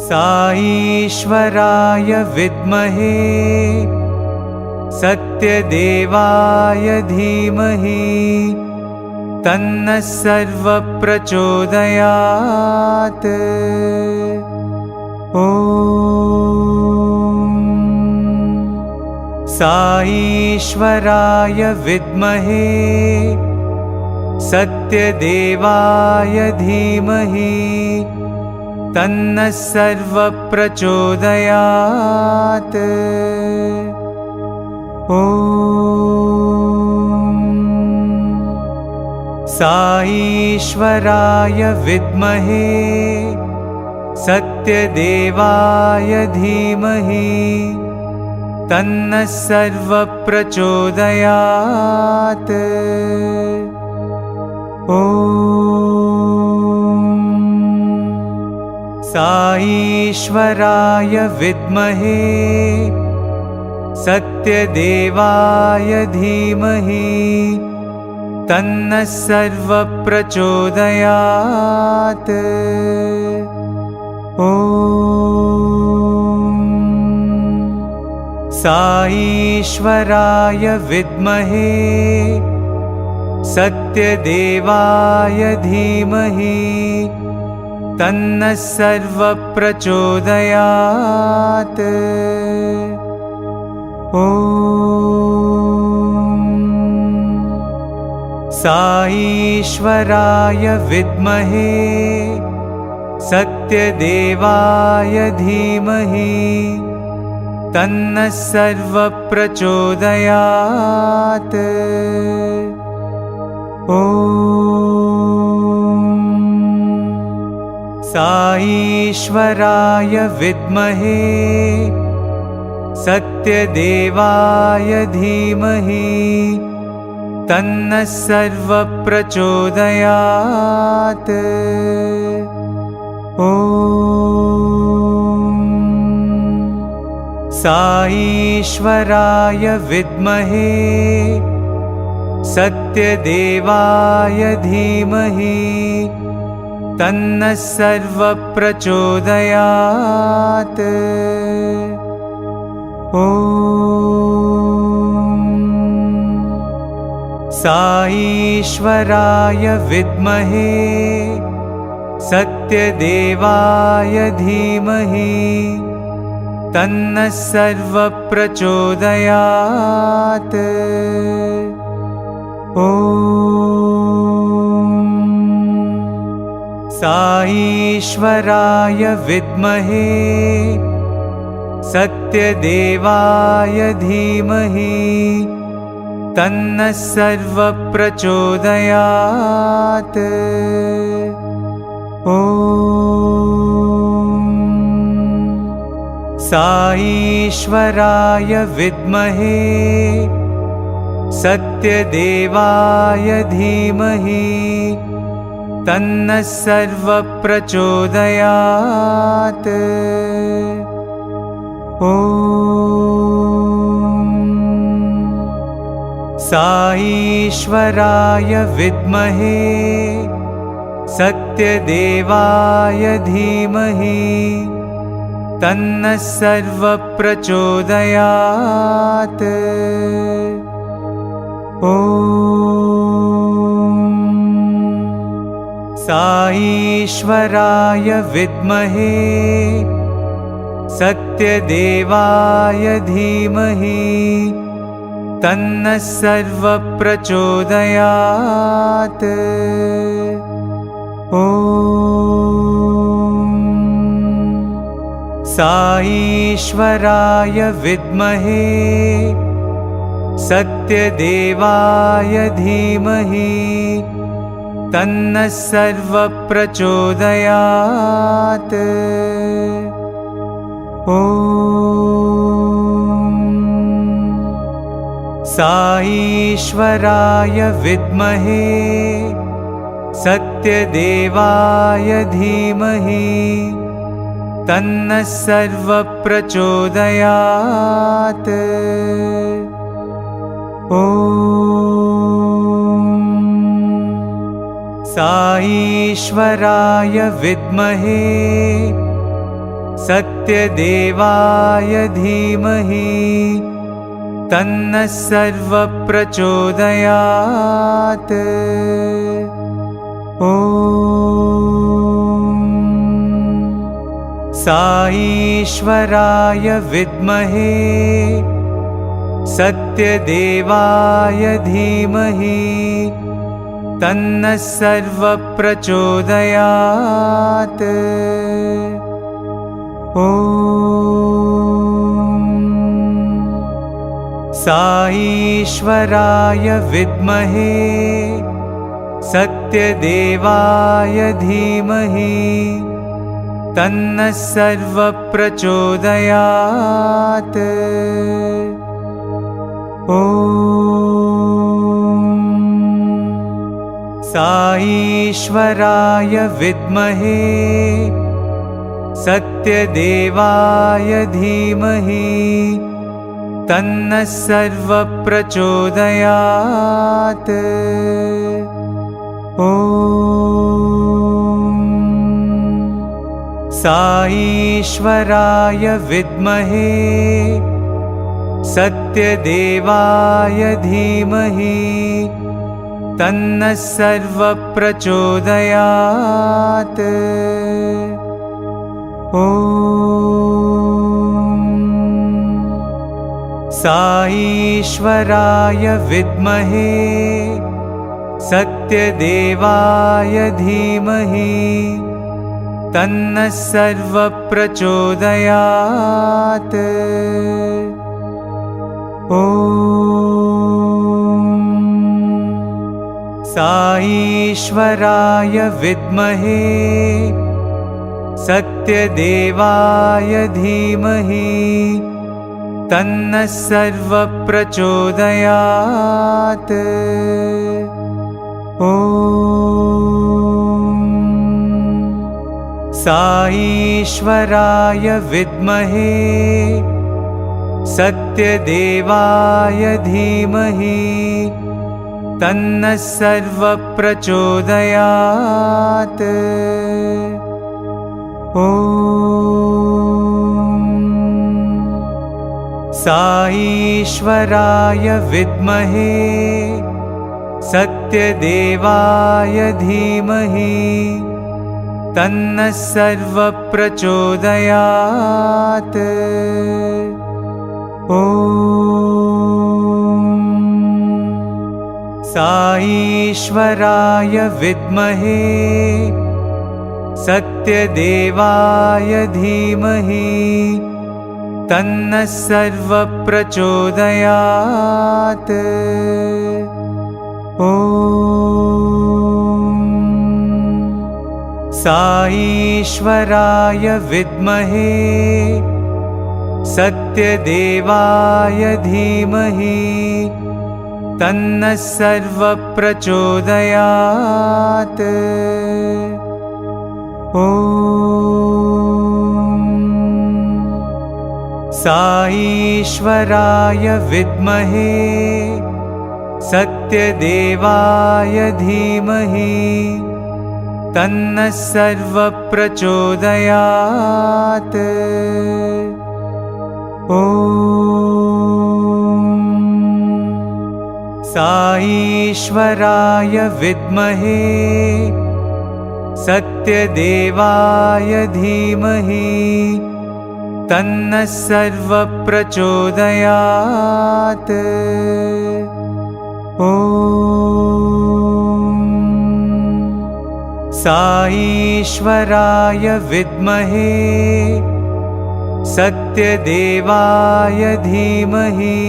साईश्वराय विद्महे सत्यदेवाय धीमहि तन्नः सर्वः प्रचोदयात्। ॐ साईश्वराय विद्महे सत्यदेवाय धीमहि तन्नः सर्वः प्रचोदयात्। ॐ साईश्वराय विद्महे सत्यदेवाय धीमहि तन्नः सर्वः प्रचोदयात्। ॐ साईश्वराय विद्महे सत्यदेवाय धीमहि तन्नः सर्वः प्रचोदयात्। ॐ साईश्वराय विद्महे सत्यदेवाय धीमहि तन्नः सर्वः प्रचोदयात्। ॐ साईश्वराय विद्महे सत्यदेवाय धीमहि तन्नः सर्वः प्रचोदयात्। ॐ साईश्वराय विद्महे सत्यदेवाय धीमहि तन्नः सर्वः प्रचोदयात्। ॐ साईश्वराय विद्महे सत्यदेवाय धीमहि तन्नः सर्वः प्रचोदयात्। ॐ साईश्वराय विद्महे सत्यदेवाय धीमहि तन्नः सर्वः प्रचोदयात्। ॐ साईश्वराय विद्महे सत्यदेवाय धीमहि तन्नः सर्वः प्रचोदयात्। ॐ साईश्वराय विद्महे सत्यदेवाय धीमहि तन्नः सर्वः प्रचोदयात्। ॐ साईश्वराय विद्महे सत्यदेवाय धीमहि तन्नः सर्वः प्रचोदयात्। ॐ साईश्वराय विद्महे सत्यदेवाय धीमहि तन्नः सर्वः प्रचोदयात्। ॐ साईश्वराय विद्महे सत्यदेवाय धीमहि तन्नः सर्वः प्रचोदयात्। ॐ साईश्वराय विद्महे सत्यदेवाय धीमहि तन्नः सर्वः प्रचोदयात्। ॐ साईश्वराय विद्महे सत्यदेवाय धीमहि तन्नः सर्वप्रचोदयात्। ॐ साईश्वराय विद्महे सत्यदेवाय धीमहि तन्नः सर्वप्रचोदयात्। ॐ साईश्वराय विद्महे सत्यदेवाय धीमहि तन्नः सर्वप्रचोदयात्। ॐ साईश्वराय विद्महे सत्यदेवाय धीमहि तन्नः सर्वप्रचोदयात्। ॐ साईश्वराय विद्महे सत्यदेवाय धीमहि तन्नः सर्वप्रचोदयात्। ॐ साईश्वराय विद्महे सत्यदेवाय धीमहि तन्नः सर्वप्रचोदयात्। ॐ साईश्वराय विद्महे सत्यदेवाय धीमहि तन्नः सर्वप्रचोदयात्। ॐ साईश्वराय विद्महे सत्यदेवाय धीमहि तन्नः सर्वप्रचोदयात्। ॐ साईश्वराय विद्महे सत्यदेवाय धीमहि तन्नः सर्वप्रचोदयात्। ॐ साईश्वराय विद्महे सत्यदेवाय धीमहि तन्नः सर्वप्रचोदयात्। ॐ साईश्वराय विद्महे सत्यदेवाय धीमहि तन्नः सर्वप्रचोदयात्। ॐ साईश्वराय विद्महे सत्यदेवाय धीमहि तन्नः सर्वप्रचोदयात्। ॐ साईश्वराय विद्महे सत्यदेवाय धीमहि तन्नः सर्वप्रचोदयात्। ॐ साईश्वराय विद्महे सत्यदेवाय धीमहि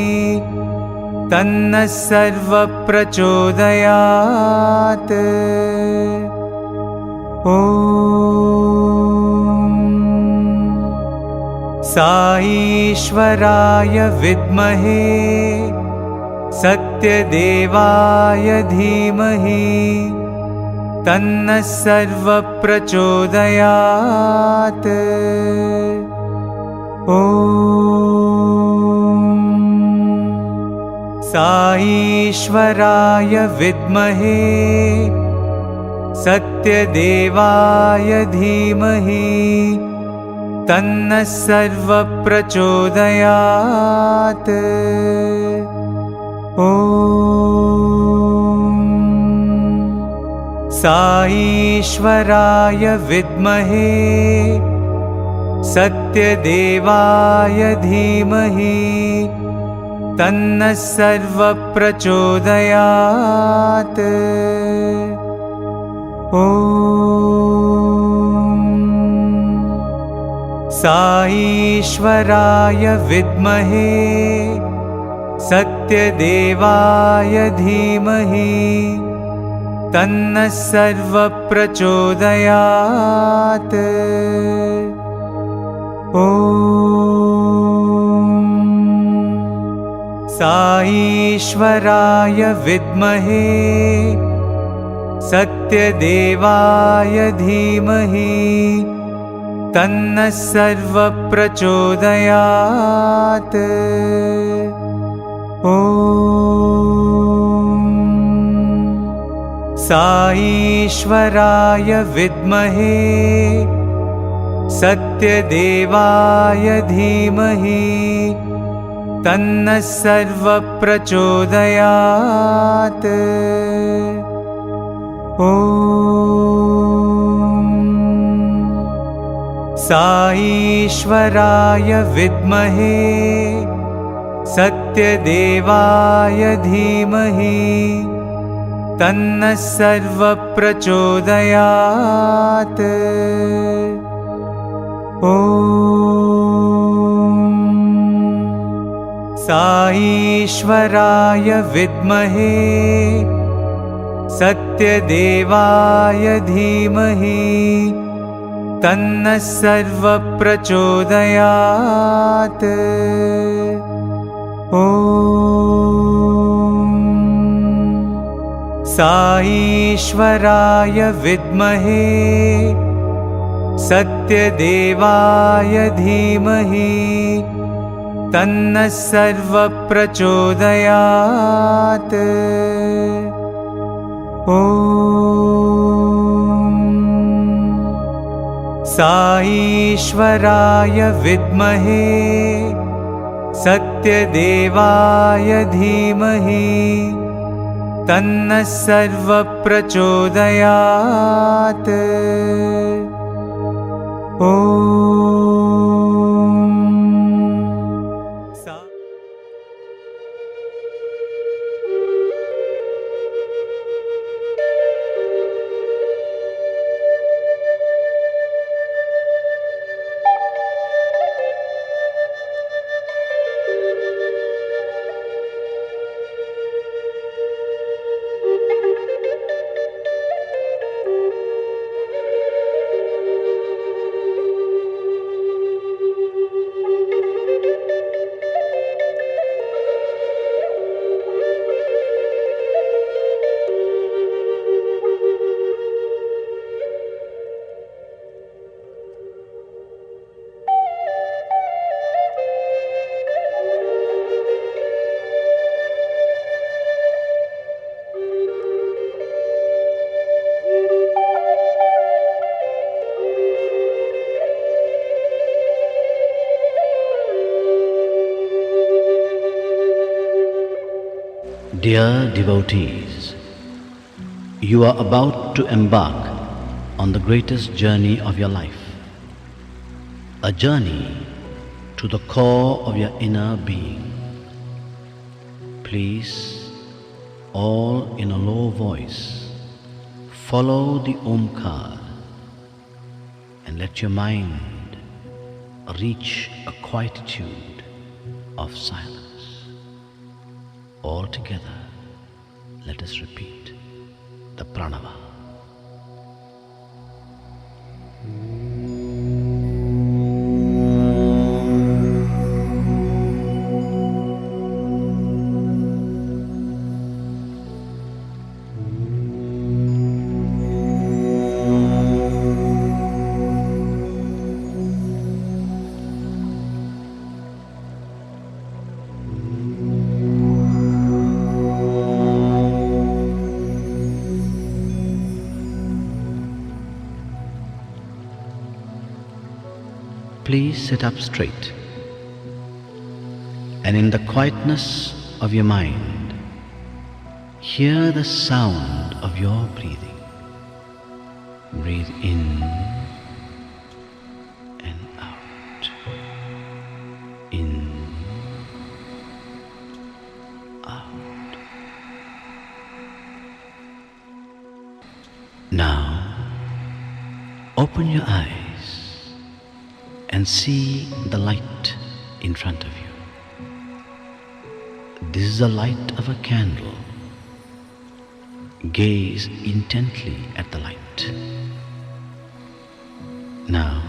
तन्नः सर्वप्रचोदयात्। ॐ साईश्वराय विद्महे सत्यदेवाय धीमहि तन्नः सर्वप्रचोदयात्। ॐ साईश्वराय विद्महे सत्यदेवाय धीमहि तन्नः सर्वप्रचोदयात्। ॐ साईश्वराय विद्महे सत्यदेवाय धीमहि तन्नः सर्वप्रचोदयात्। ॐ साईश्वराय विद्महे सत्यदेवाय धीमहि तन्नः सर्वप्रचोदयात्। ॐ साईश्वराय विद्महे सत्यदेवाय धीमहि तन्नः सर्वप्रचोदयात्। ॐ साईश्वराय विद्महे सत्यदेवाय धीमहि तन्नः सर्वप्रचोदयात्। ॐ साईश्वराय विद्महे सत्यदेवाय धीमहि तन्नः सर्वप्रचोदयात्। ॐ साईश्वराय विद्महे सत्यदेवाय धीमहि तन्नः सर्वप्रचोदयात्। ॐ साईश्वराय विद्महे सत्यदेवाय धीमहि तन्नः सर्वप्रचोदयात्। ॐ साईश्वराय विद्महे सत्यदेवाय धीमहि तन्नः सर्वप्रचोदयात्। ॐ Dear devotees, you are about to embark on the greatest journey of your life, a journey to the core of your inner being. Please, all in a low voice, follow the Omkar and let your mind reach a quietude of silence. All together, let us repeat the Pranava. sit up straight, and in the quietness of your mind, hear the sound of your breathing. Breathe in and out. In, out. Now, open your eyes and see the light in front of you. This is the light of a candle. Gaze intently at the light. Now,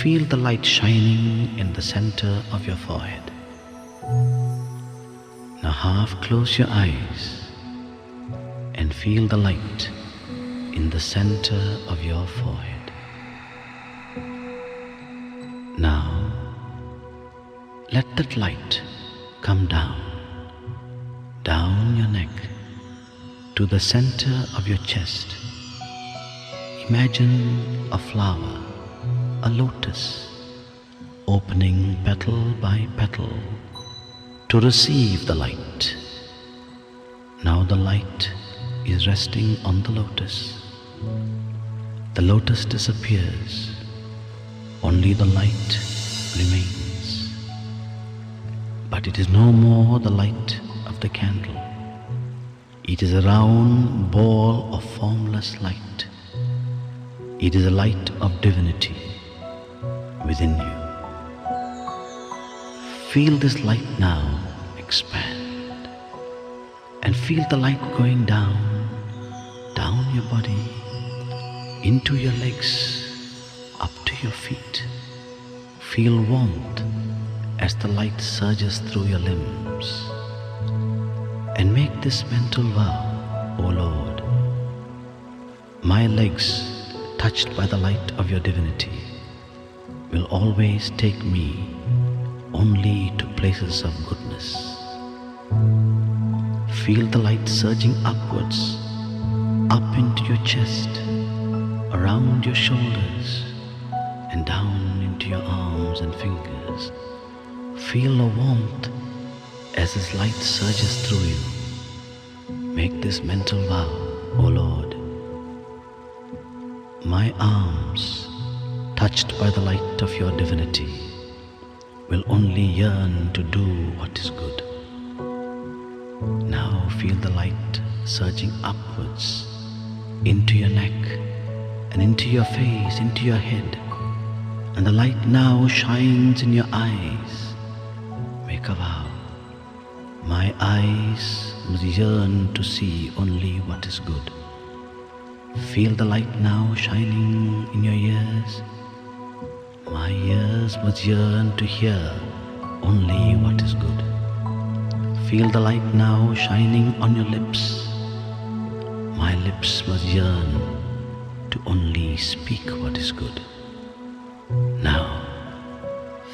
feel the light shining in the center of your forehead. Now half close your eyes and feel the light in the center of your forehead. Now, let that light come down your neck to the center of your chest. Imagine a flower, a lotus, opening petal by petal to receive the light. Now the light is resting on the lotus. The lotus disappears, only the light remains. But it is no more the light of the candle. It is a round ball of formless light. It is a light of divinity within you. Feel this light now expand, and feel the light going down your body, into your legs, up to your feet. Feel warmth as the light surges through your limbs. And make this mental vow, O Lord, my legs, touched by the light of your divinity, will always take me only to places of goodness. Feel the light surging upwards, up into your chest, around your shoulders, and down into your arms and fingers. Feel the warmth as this light surges through you. Make this mental vow, O Lord, my arms, touched by the light of your divinity, will only yearn to do what is good. Now feel the light surging upwards into your neck and into your face, into your head, and the light now shines in your eyes. Make a vow. My eyes must yearn to see only what is good. Feel the light now shining in your ears. My ears must yearn to hear only what is good. Feel the light now shining on your lips. My lips must yearn to only speak what is good. Now,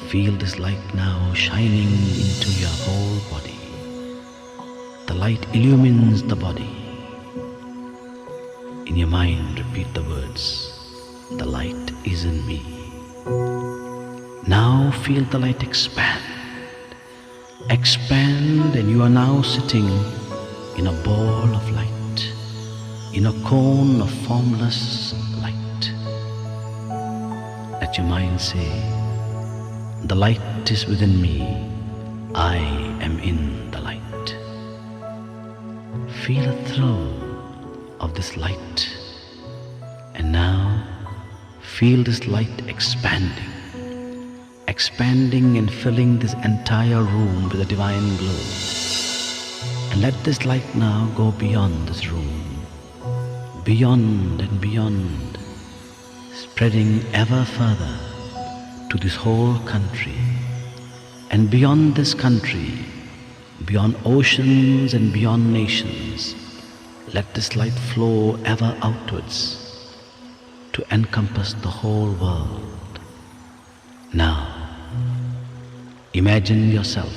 feel this light now shining into your whole body. The light illumines the body. In your mind, repeat the words, the light is in me. Now feel the light expand. Expand, and you are now sitting in a ball of light, in a cone of formless light. Let your mind say, the light is within me, I am in the light. Feel a thrill of this light, and now feel this light expanding and filling this entire room with a divine glow. And let this light now go beyond this room, beyond and beyond, spreading ever further to this whole country, and beyond this country, beyond oceans and beyond nations. Let this light flow ever outwards to encompass the whole world. Now, imagine yourself,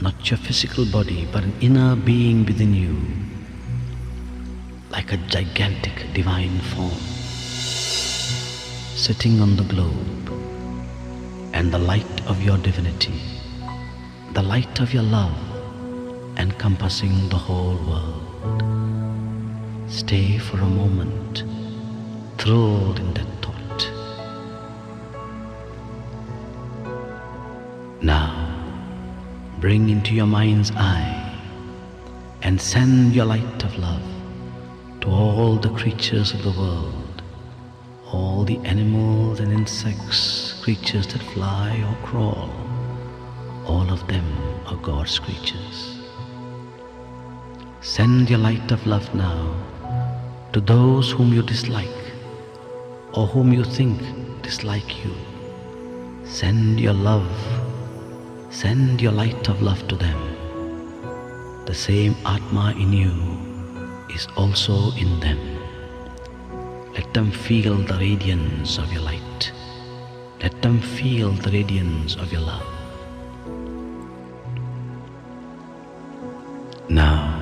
not your physical body, but an inner being within you, like a gigantic divine form. sitting on the globe, and the light of your divinity, the light of your love, encompassing the whole world. Stay for a moment, thrilled in that thought. Now, bring into your mind's eye and send your light of love to all the creatures of the world, all the animals and insects, creatures that fly or crawl. All of them are God's creatures. Send your light of love now to those whom you dislike or whom you think dislike you. Send your love, send your light of love to them. The same Atma in you is also in them. Let them feel the radiance of your light. Let them feel the radiance of your love. Now,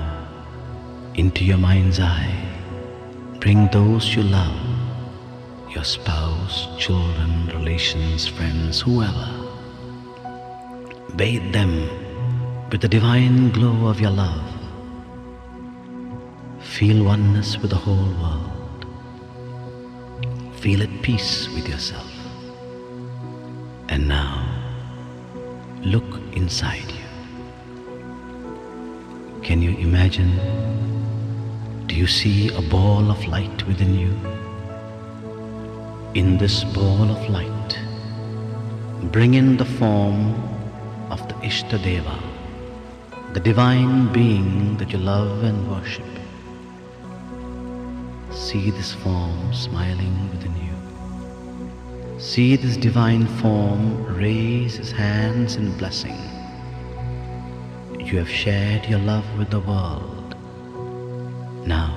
into your mind's eye, bring those you love, your spouse, children, relations, friends, whoever. Bathe them with the divine glow of your love. Feel oneness with the whole world. Feel at peace with yourself. And now, look inside you. Can you imagine? Do you see a ball of light within you? In this ball of light, bring in the form of the Ishtadeva, the divine being that you love and worship. See this form smiling within you. See this divine form raise his hands in blessing. You have shared your love with the world. Now,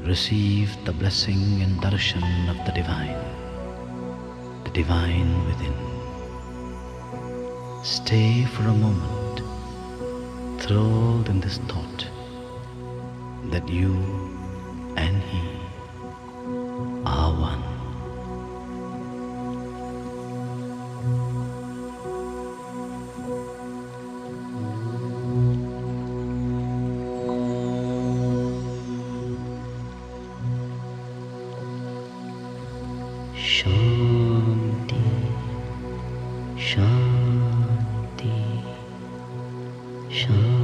receive the blessing and darshan of the divine within. Stay for a moment, thrilled in this thought that you and he are one. Shanti, Shanti, Shanti.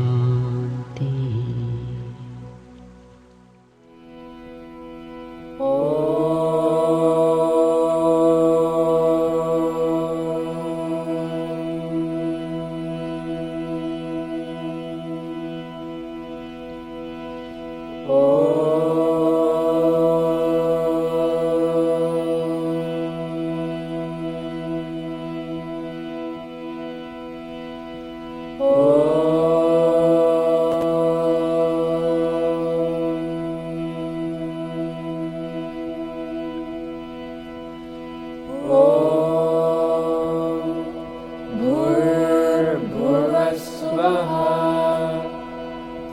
भूर्भुवस्वः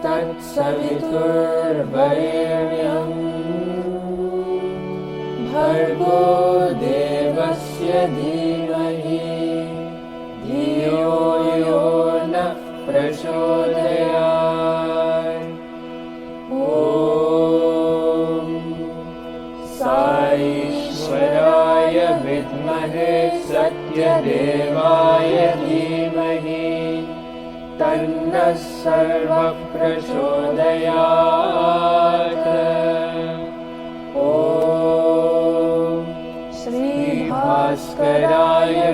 तत्सवितुर्वरेण्यं भर्गो देवस्य धीमहि धियो यो नः प्रचोदयात्। ॐ साईश्वराय विद्महे सत्यदेवाय धीमहि तन्नः सर्वः प्रचोदयात्। ॐ श्रीभास्कराय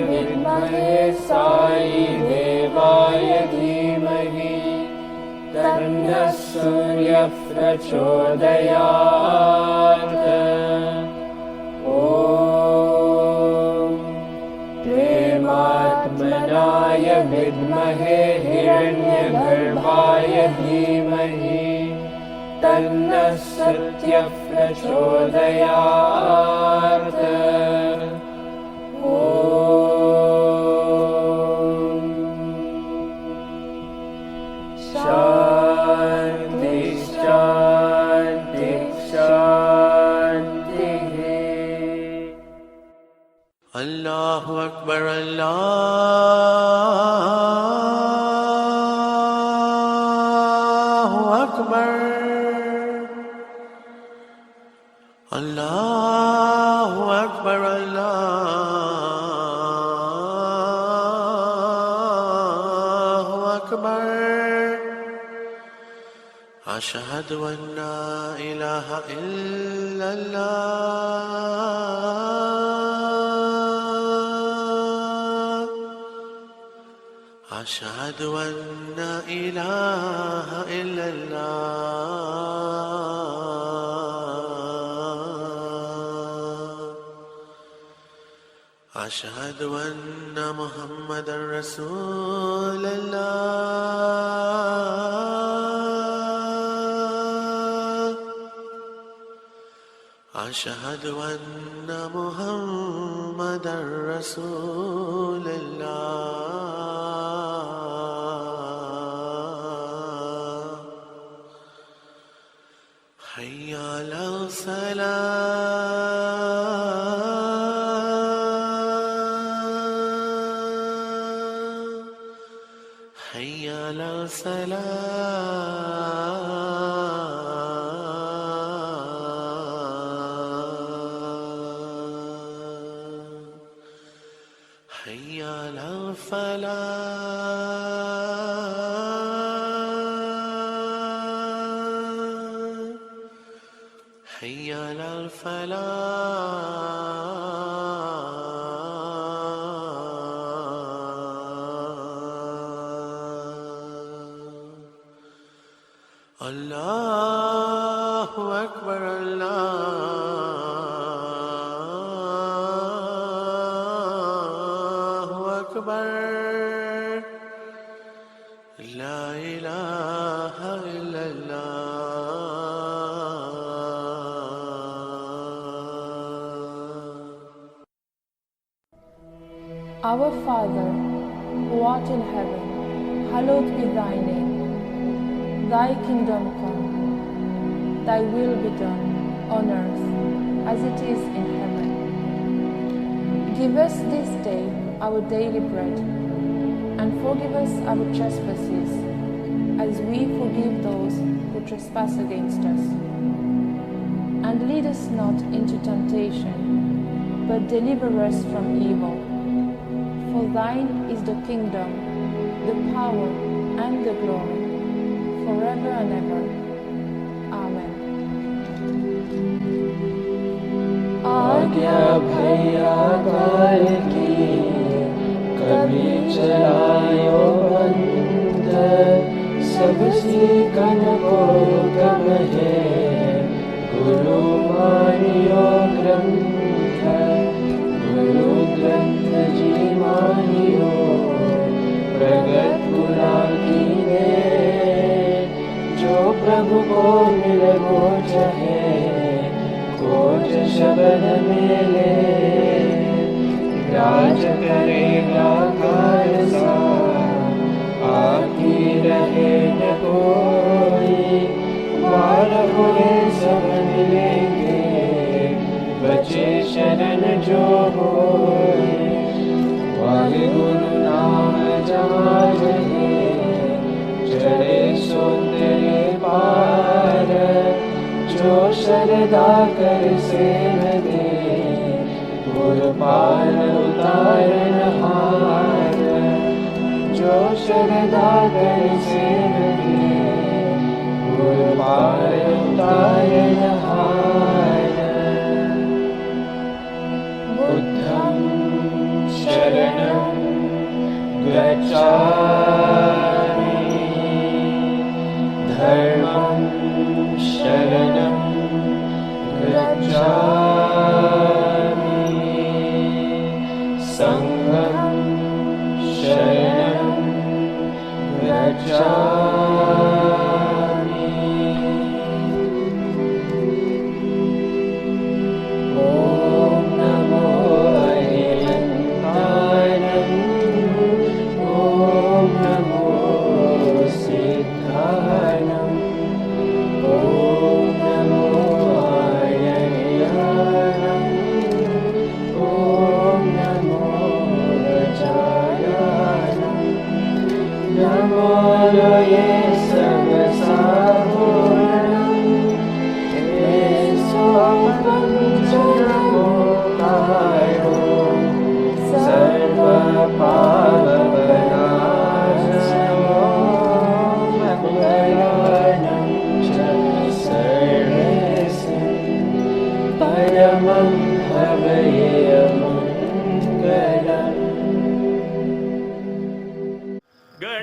विद्महे साईदेवाय धीमहि तन्नः सूर्यः प्रचोदयात्। ॐ प्रेमात्मनाय विद्महे हिरण्यगर्भाय धीमहि तन्नः सत्यः प्रचोदयात्। ॐ शान्ति शान्ति शान्तिः। أشهد أن لا إله إلا الله أشهد أن لا إله إلا الله أشهد أن محمدا رسول الله أشهد أن محمدا رسول الله حي على الصلاة حي على الصلاة حي على الفلاح حي على الفلاح الله أكبر الله أكبر لا إله إلا الله Our Father, who art in heaven, hallowed be thy name. Thy kingdom come, thy will be done, on earth as it is in heaven. Give us this day our daily bread, and forgive us our trespasses, as we forgive those who trespass against us. And lead us not into temptation, but deliver us from evil. For thine is the kingdom, the power, and the glory, forever and ever. Amen. आज्ञा भैया काल की कभी चलायो बंद सब सीखन को कब है गुरु मानियो ग्रंथ गुरु ग्रंथ जी मानियो प्रगट पुरा की ने जो प्रभु को मिले वो चाहे खोज शब्द मिले राज करेगा खालसा आकी रहे न कोई बार हुए सब मिलेंगे बचे शरण जो होए वाहे गुरु नाम जहाँ रहे चढ़े सो तेरे पार जो शरदा कर सेव दे गुरु पार उतारन हार जो शरदा कर सेव दे गुरु पार उतारन हार बुद्धं शरणं गच्छामि धर्मं शरणं गच्छामि संघं शरणं गच्छामि ॐ नमो अरिहन्ताय ॐ नमो सिद्धाय ॐ नमो आर्याय ॐ नमो रजाय नमो ये सब साधुर्णं हे सोपञ्चनमोकारो सर्व पावनाशनो मंगलानं च ये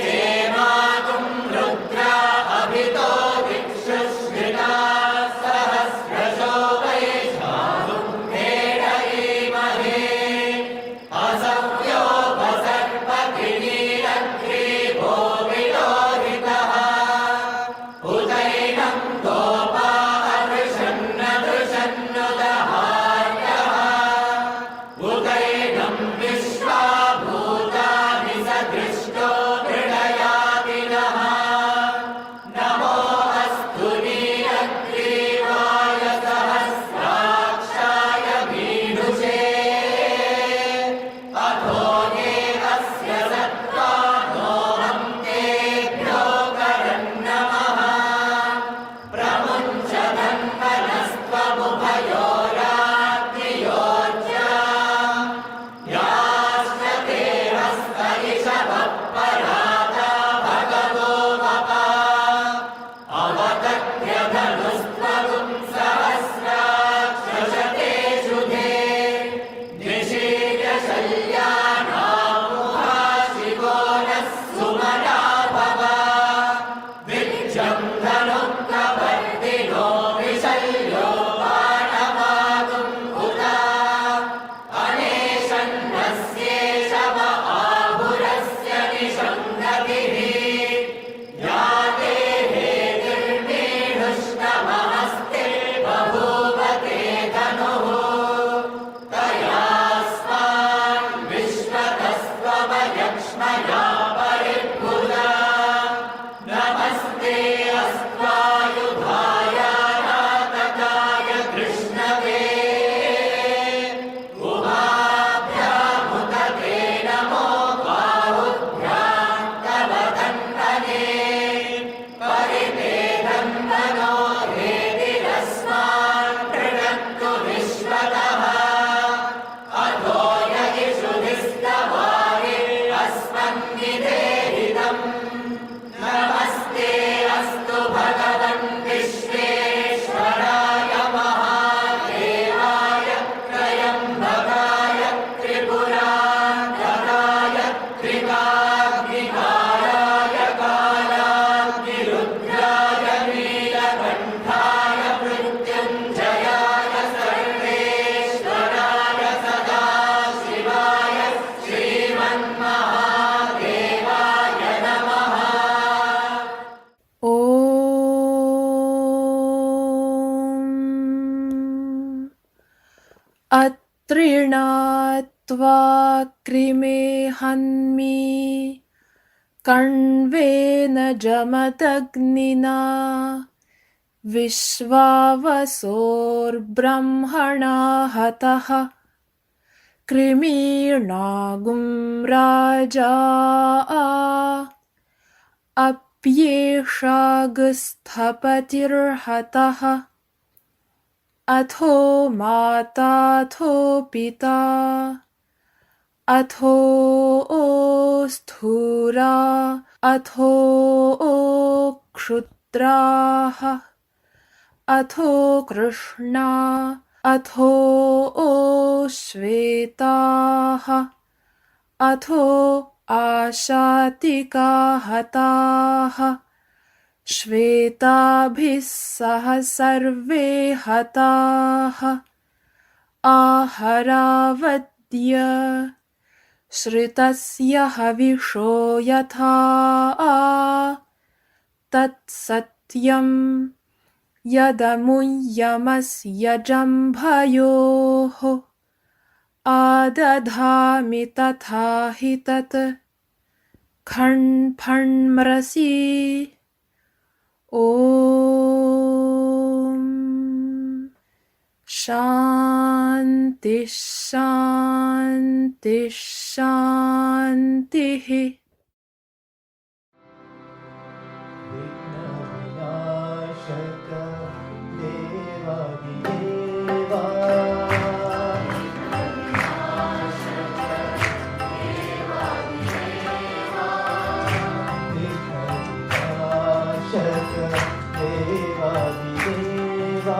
देवानुः तृणात्वा कृमे हन्मि कण्वेन जमदग्निना विश्वावसोर्ब्रह्मणा हतः कृमीणागुं राजा अप्येषागस्थपतिर्हतः अथो माताथो पिता अथो स्थूरा अथो क्षुद्राः अथो कृष्णा अथो श्वेताः अथो आशातिका हताः श्वेताभिः सह सर्वे हताः आहरावद्य श्रितस्य हविषो यथा तत्सत्यं यदमुय्यमस्य जम्भयोः आदधामि तथा हि तत् खण्फण्मृषि ॐ शान्तिः शान्तिः शान्तिः। विघ्नविनाशक देवादिदेवा विघ्नविनाशक देवादिदेवा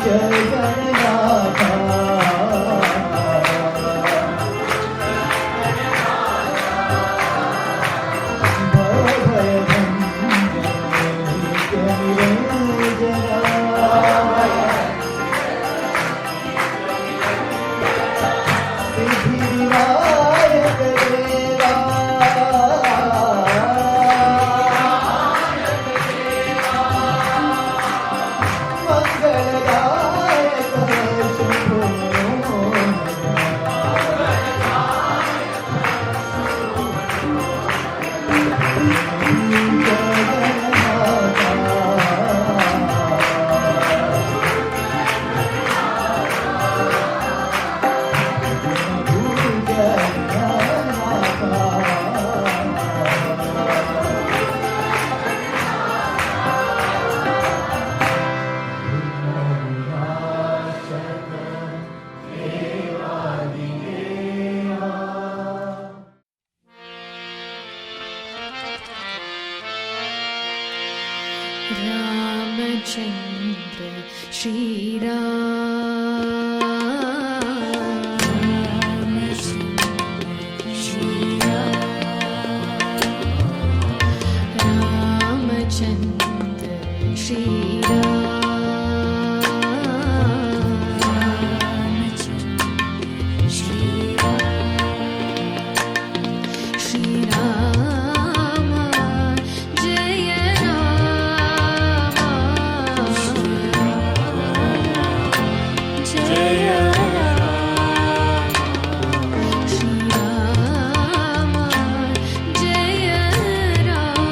जय रामचन्द्र श्रीराम जय राम जय श्रीराम जय राम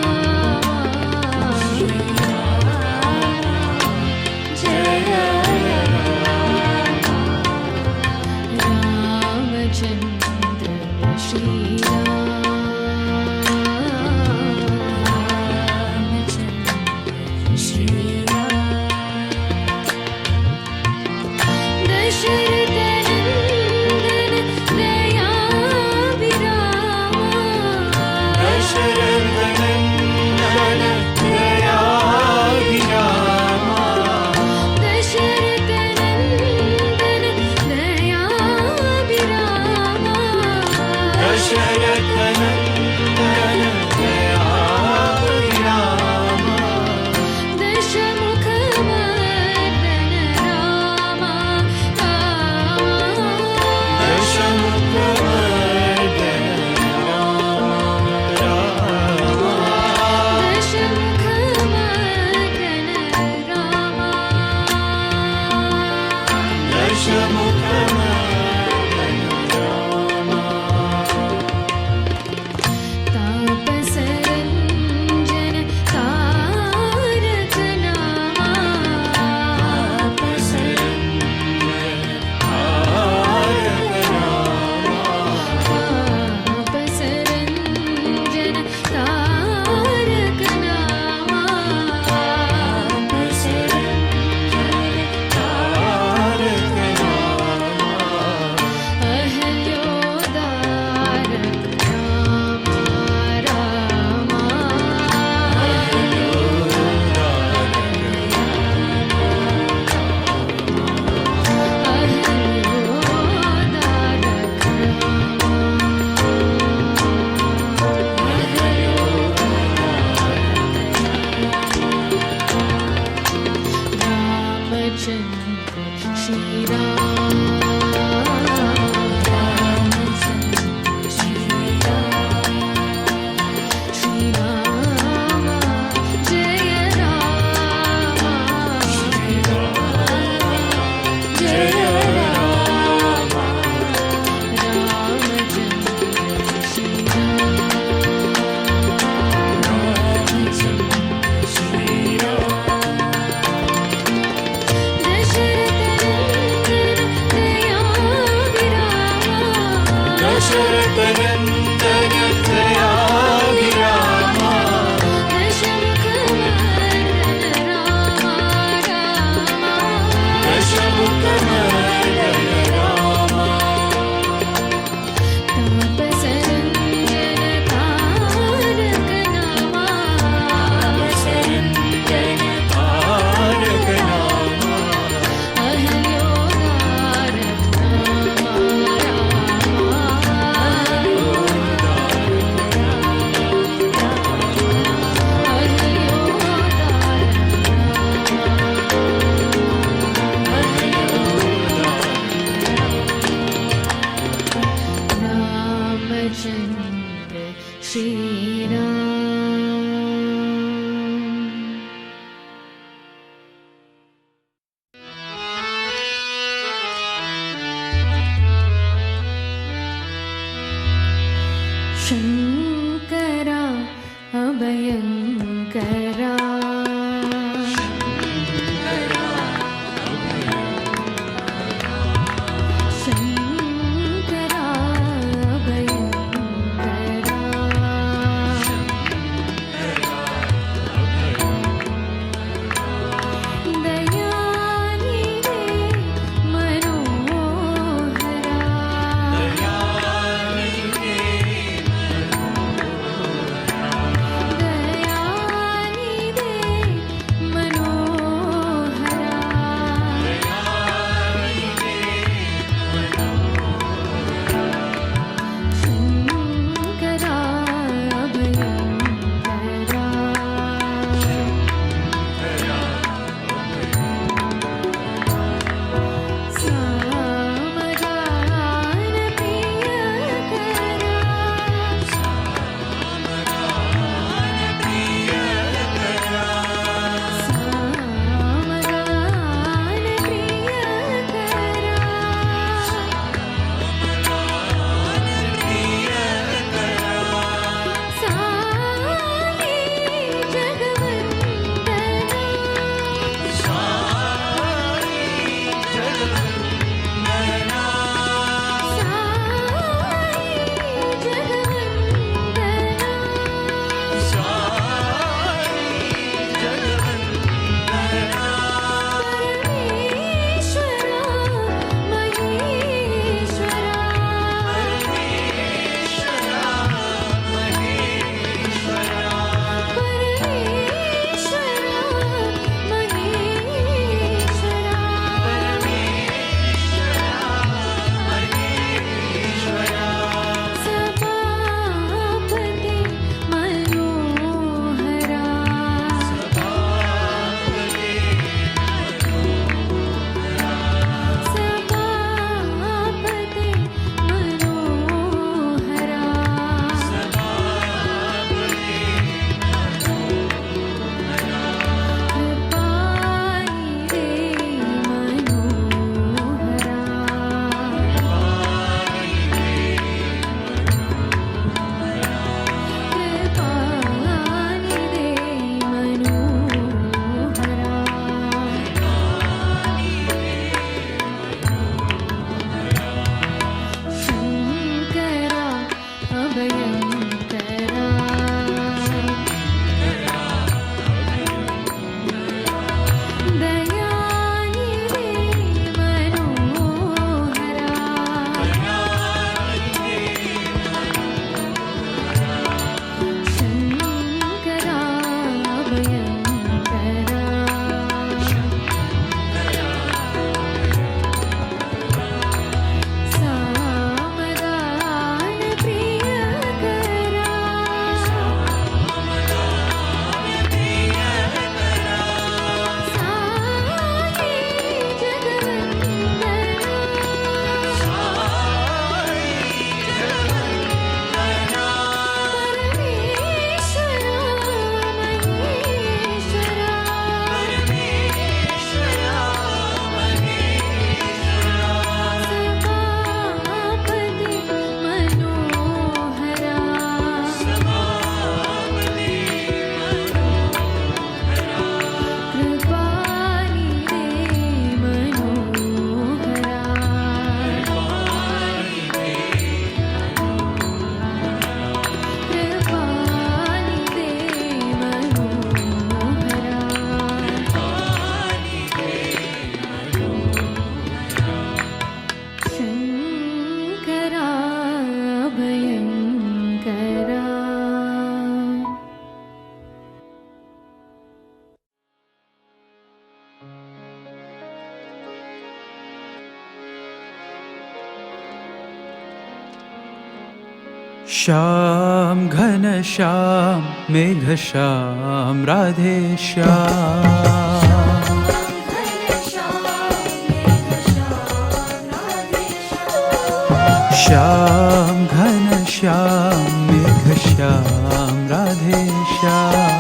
श्याम घन श्याम मेघ श्याम राधे श्याम। श्याम घन श्याम मेघ श्याम राधे श्याम।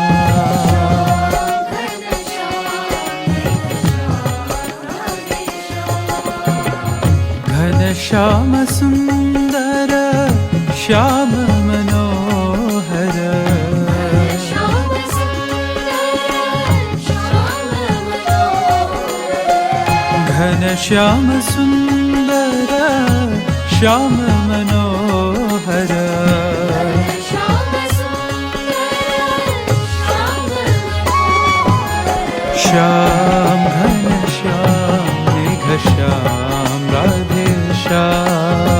घन श्याम सुंदर श्याम मनोहर। घन श्याम सुंदर श्याम मनोहर। श्याम घन श्याम मेघ श्याम राधे श्याम।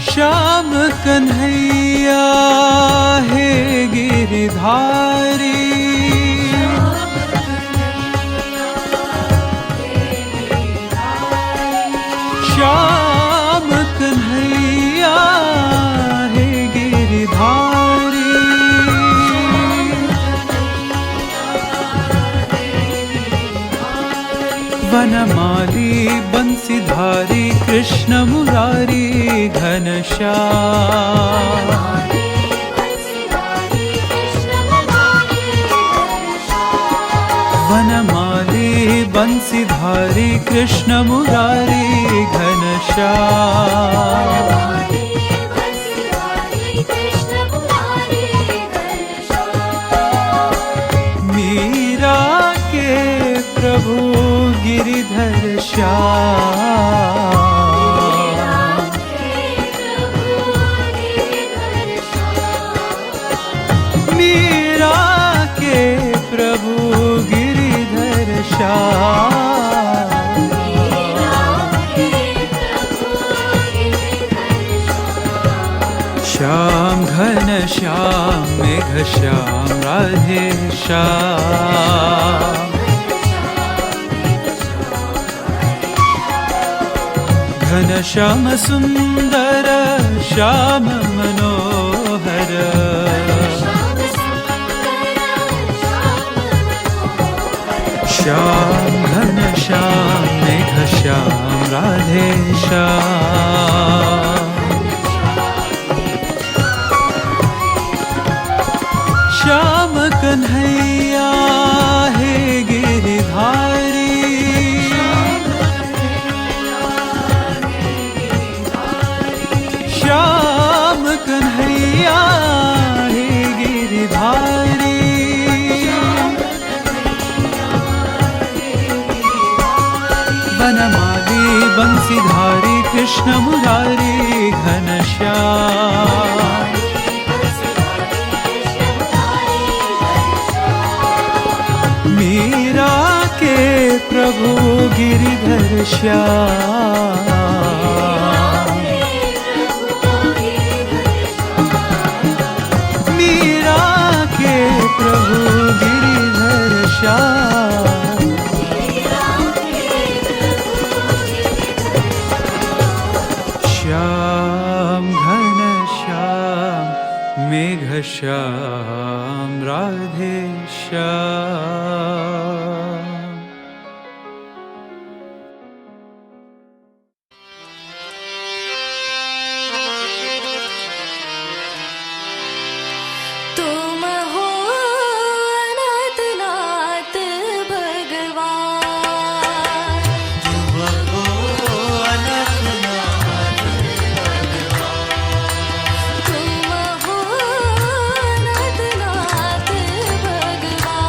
श्याम कन्हैया है गिरधारी। श्याम कन्हैया है गिरधारी। वनमाली बंसीधारी कृष्ण मुरारी घनश्याम। वनमाली बंसीधारी कृष्ण मुरारी घनश्याम। मीरा के प्रभु गिरिधर श्याम। मीरा के प्रभु गिरिधर श्याम। श्याम घन श्याम मेघ श्याम राधे श्याम। घन श्याम सुंदर श्याम मनोहर। श्याम घन श्याम मेघ श्याम राधे श्याम। श्याम कन्हैया है गिरधारी। श्याम कन्हैया है गिरधारी। वनमाली बंसीधारी कृष्ण मुरारी घनश्याम। मीरा के प्रभु गिरिधर श्याम। मीरा के प्रभु गिरिधर श्याम। श्याम घन श्याम मेघ श्याम राधे श्याम। तुम हो अनंत नाथ भगवान। तुम हो अनंतनाथ तुम हो अनंत नाथ भगवान।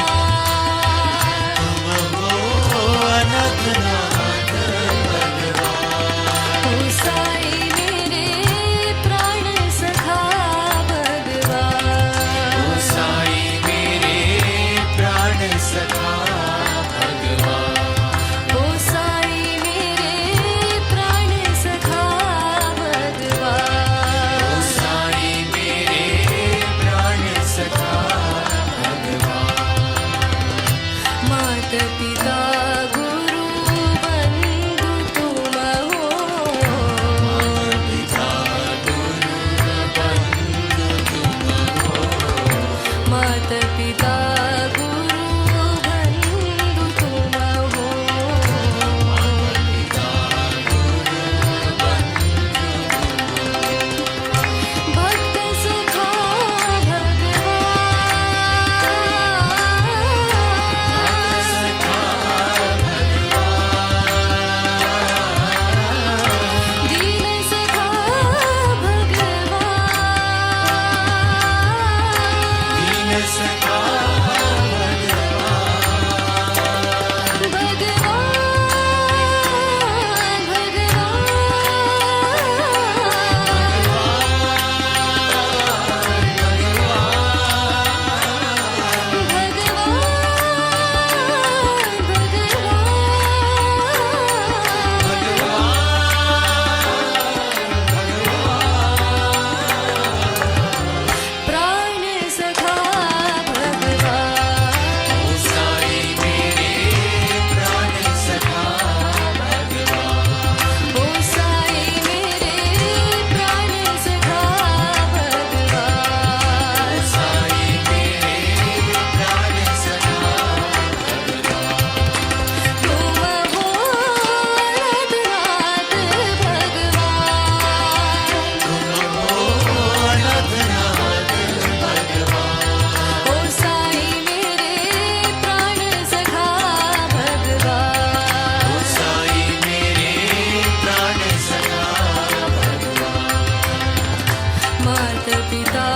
पिता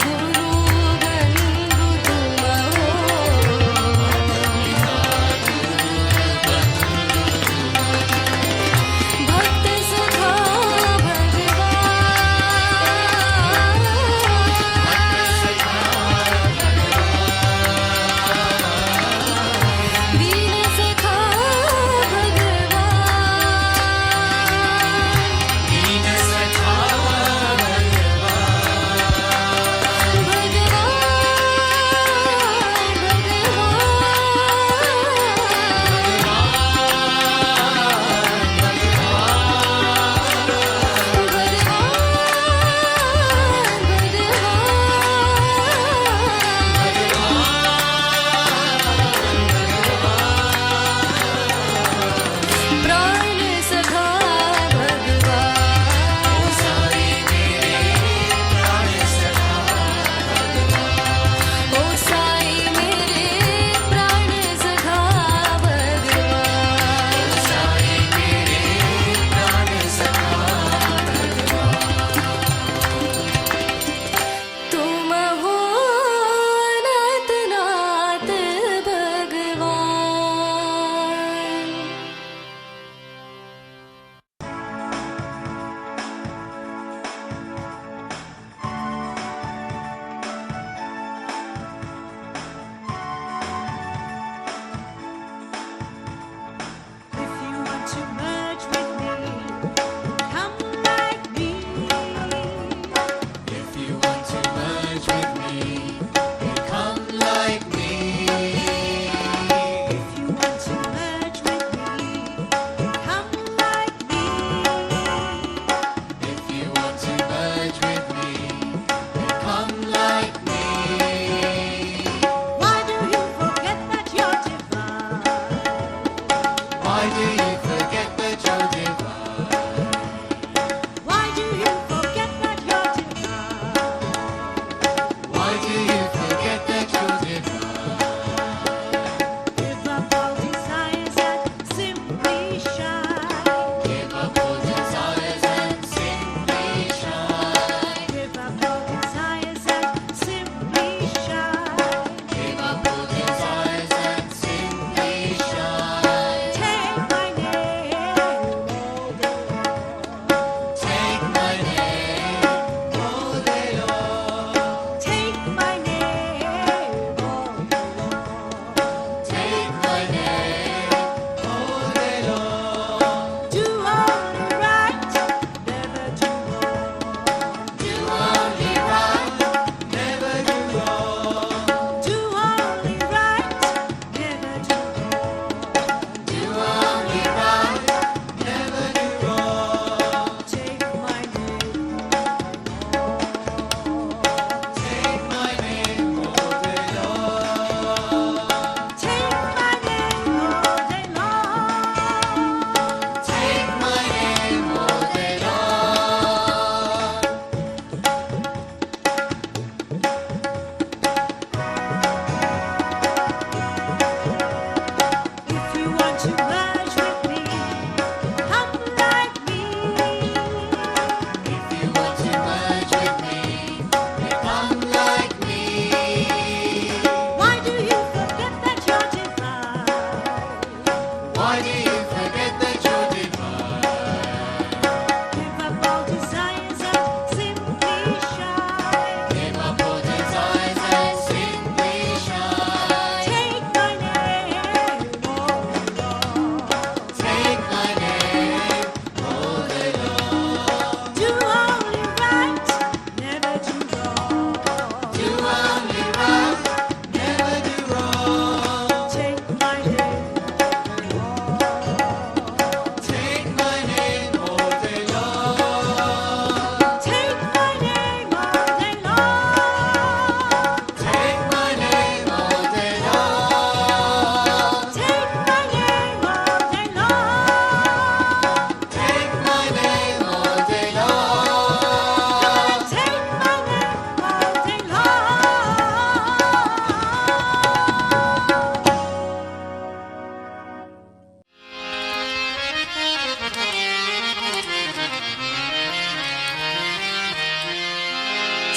गुरु बंधु तुम हो भक्त सखा भगवान दीन सखा भगवान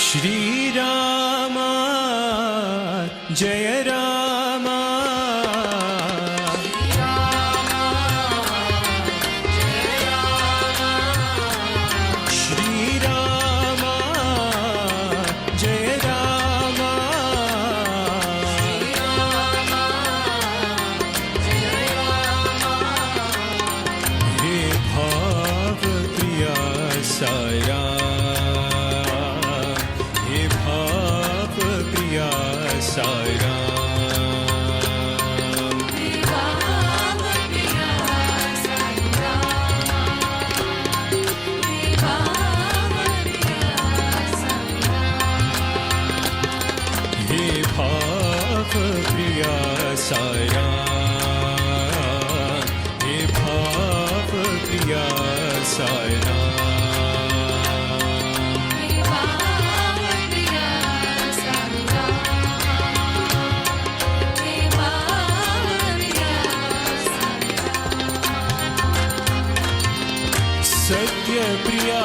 श्रीराम जय राम श्रीराम जय राम हे भाव प्रिया साया हे भाव प्रिया साया हे भाव प्रिया साया हे भाव प्रिया साया सत्य प्रिया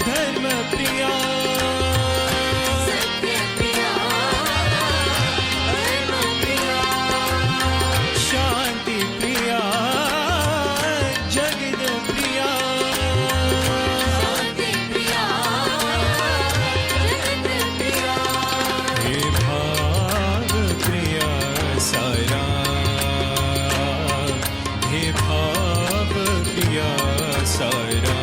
धर्म प्रिया शांति प्रिया जगत प्रिया हे भाव प्रिया साया हे भाव प्रिया साया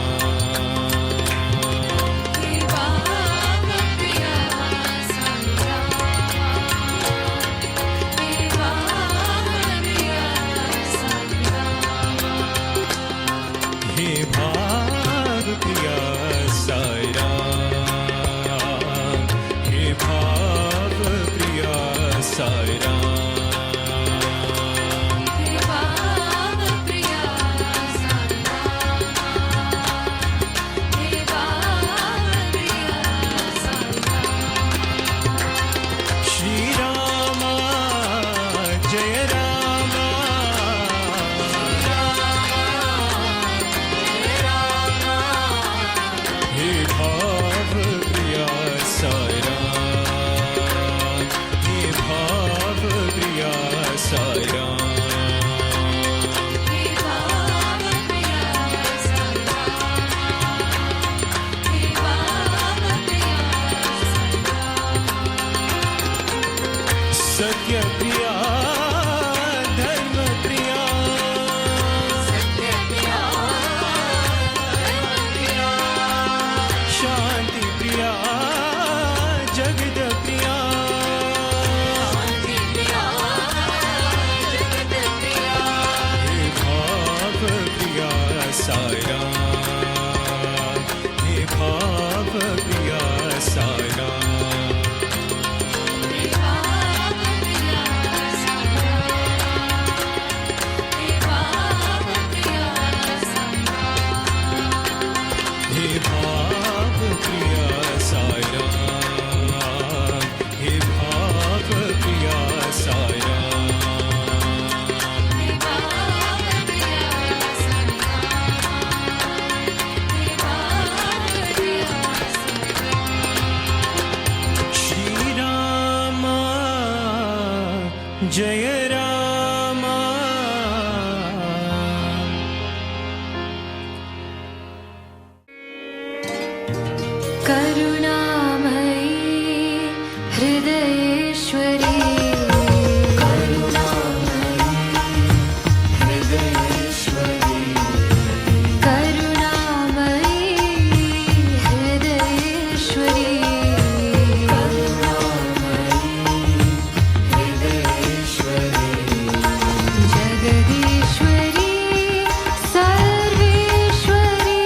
हे भाव प्रिया साया हे भाव प्रिया साया श्रीराम जय राम हे भाव प्रिया साया हे भाव प्रिया साया सत्य प्रिया धर्म प्रिया शांति प्रिया जगत प्रिया हे भाव प्रिया साया हे भाव प्रिया साया हे भाव प्रिया साया हे भाव प्रिया साया श्रीराम जय Ram करुणामयी हृदयेश्वरी करुणामयी हृदयेश्वरी Jagadishwari Sarveshwari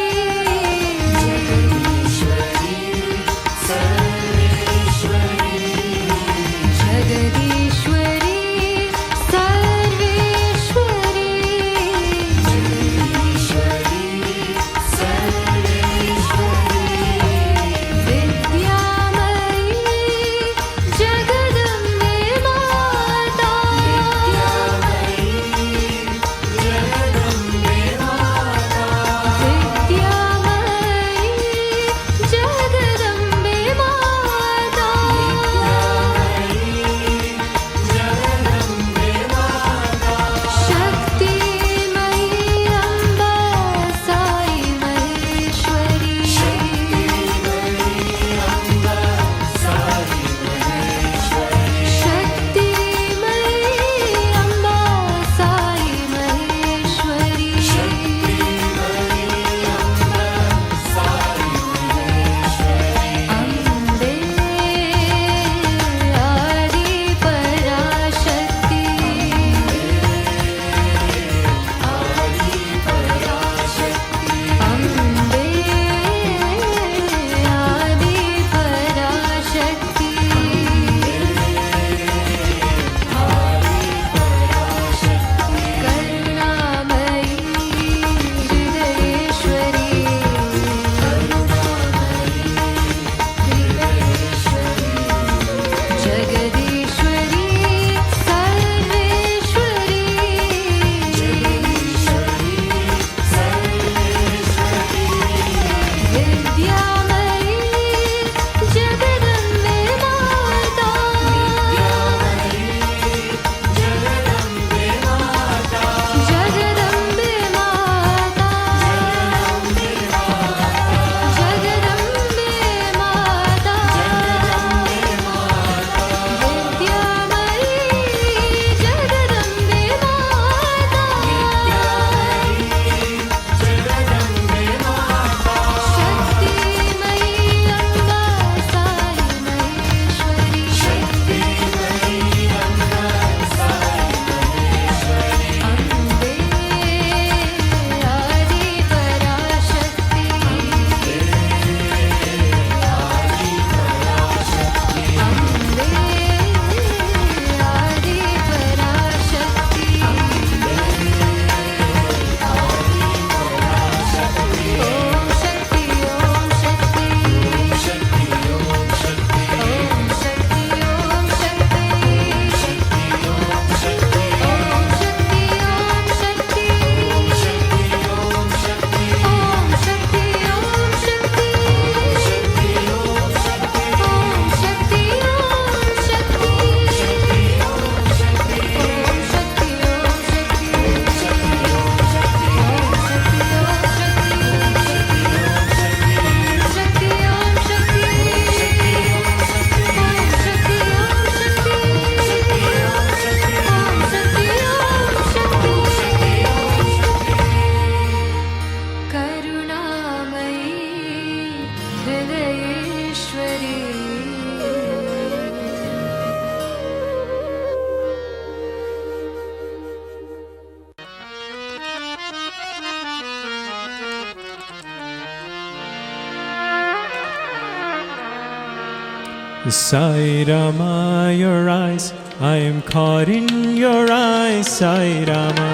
Sai Rama, your eyes, I am caught in your eyes, Sai Rama.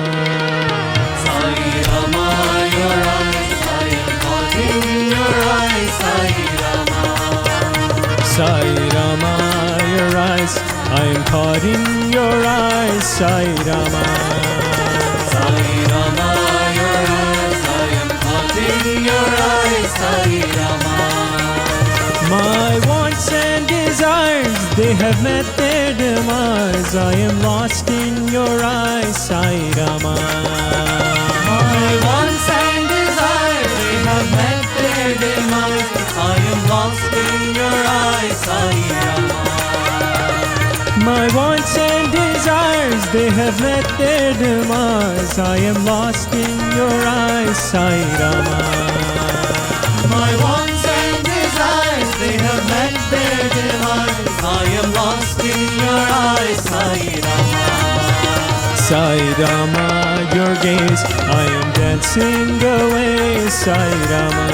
Sai Rama, your eyes, I am caught in your eyes, Sai Rama. Sai Rama, your eyes, I am caught in your eyes, Sai Rama. Sai Rama, your eyes, I am caught in your eyes, Sai Rama. My wants and desires, they have met their demise. I am lost in your eyes, Sai Rama. My wants and desires, they have met their demise. I am lost in your eyes, Sai Rama. My wants and desires, they have met their demise. I am lost in your eyes, Sai Rama. My wants and desires, they have met their demise. I am lost in your eyes, Sai Rama. Sai Rama, your gaze, I am dancing away, Sai Rama.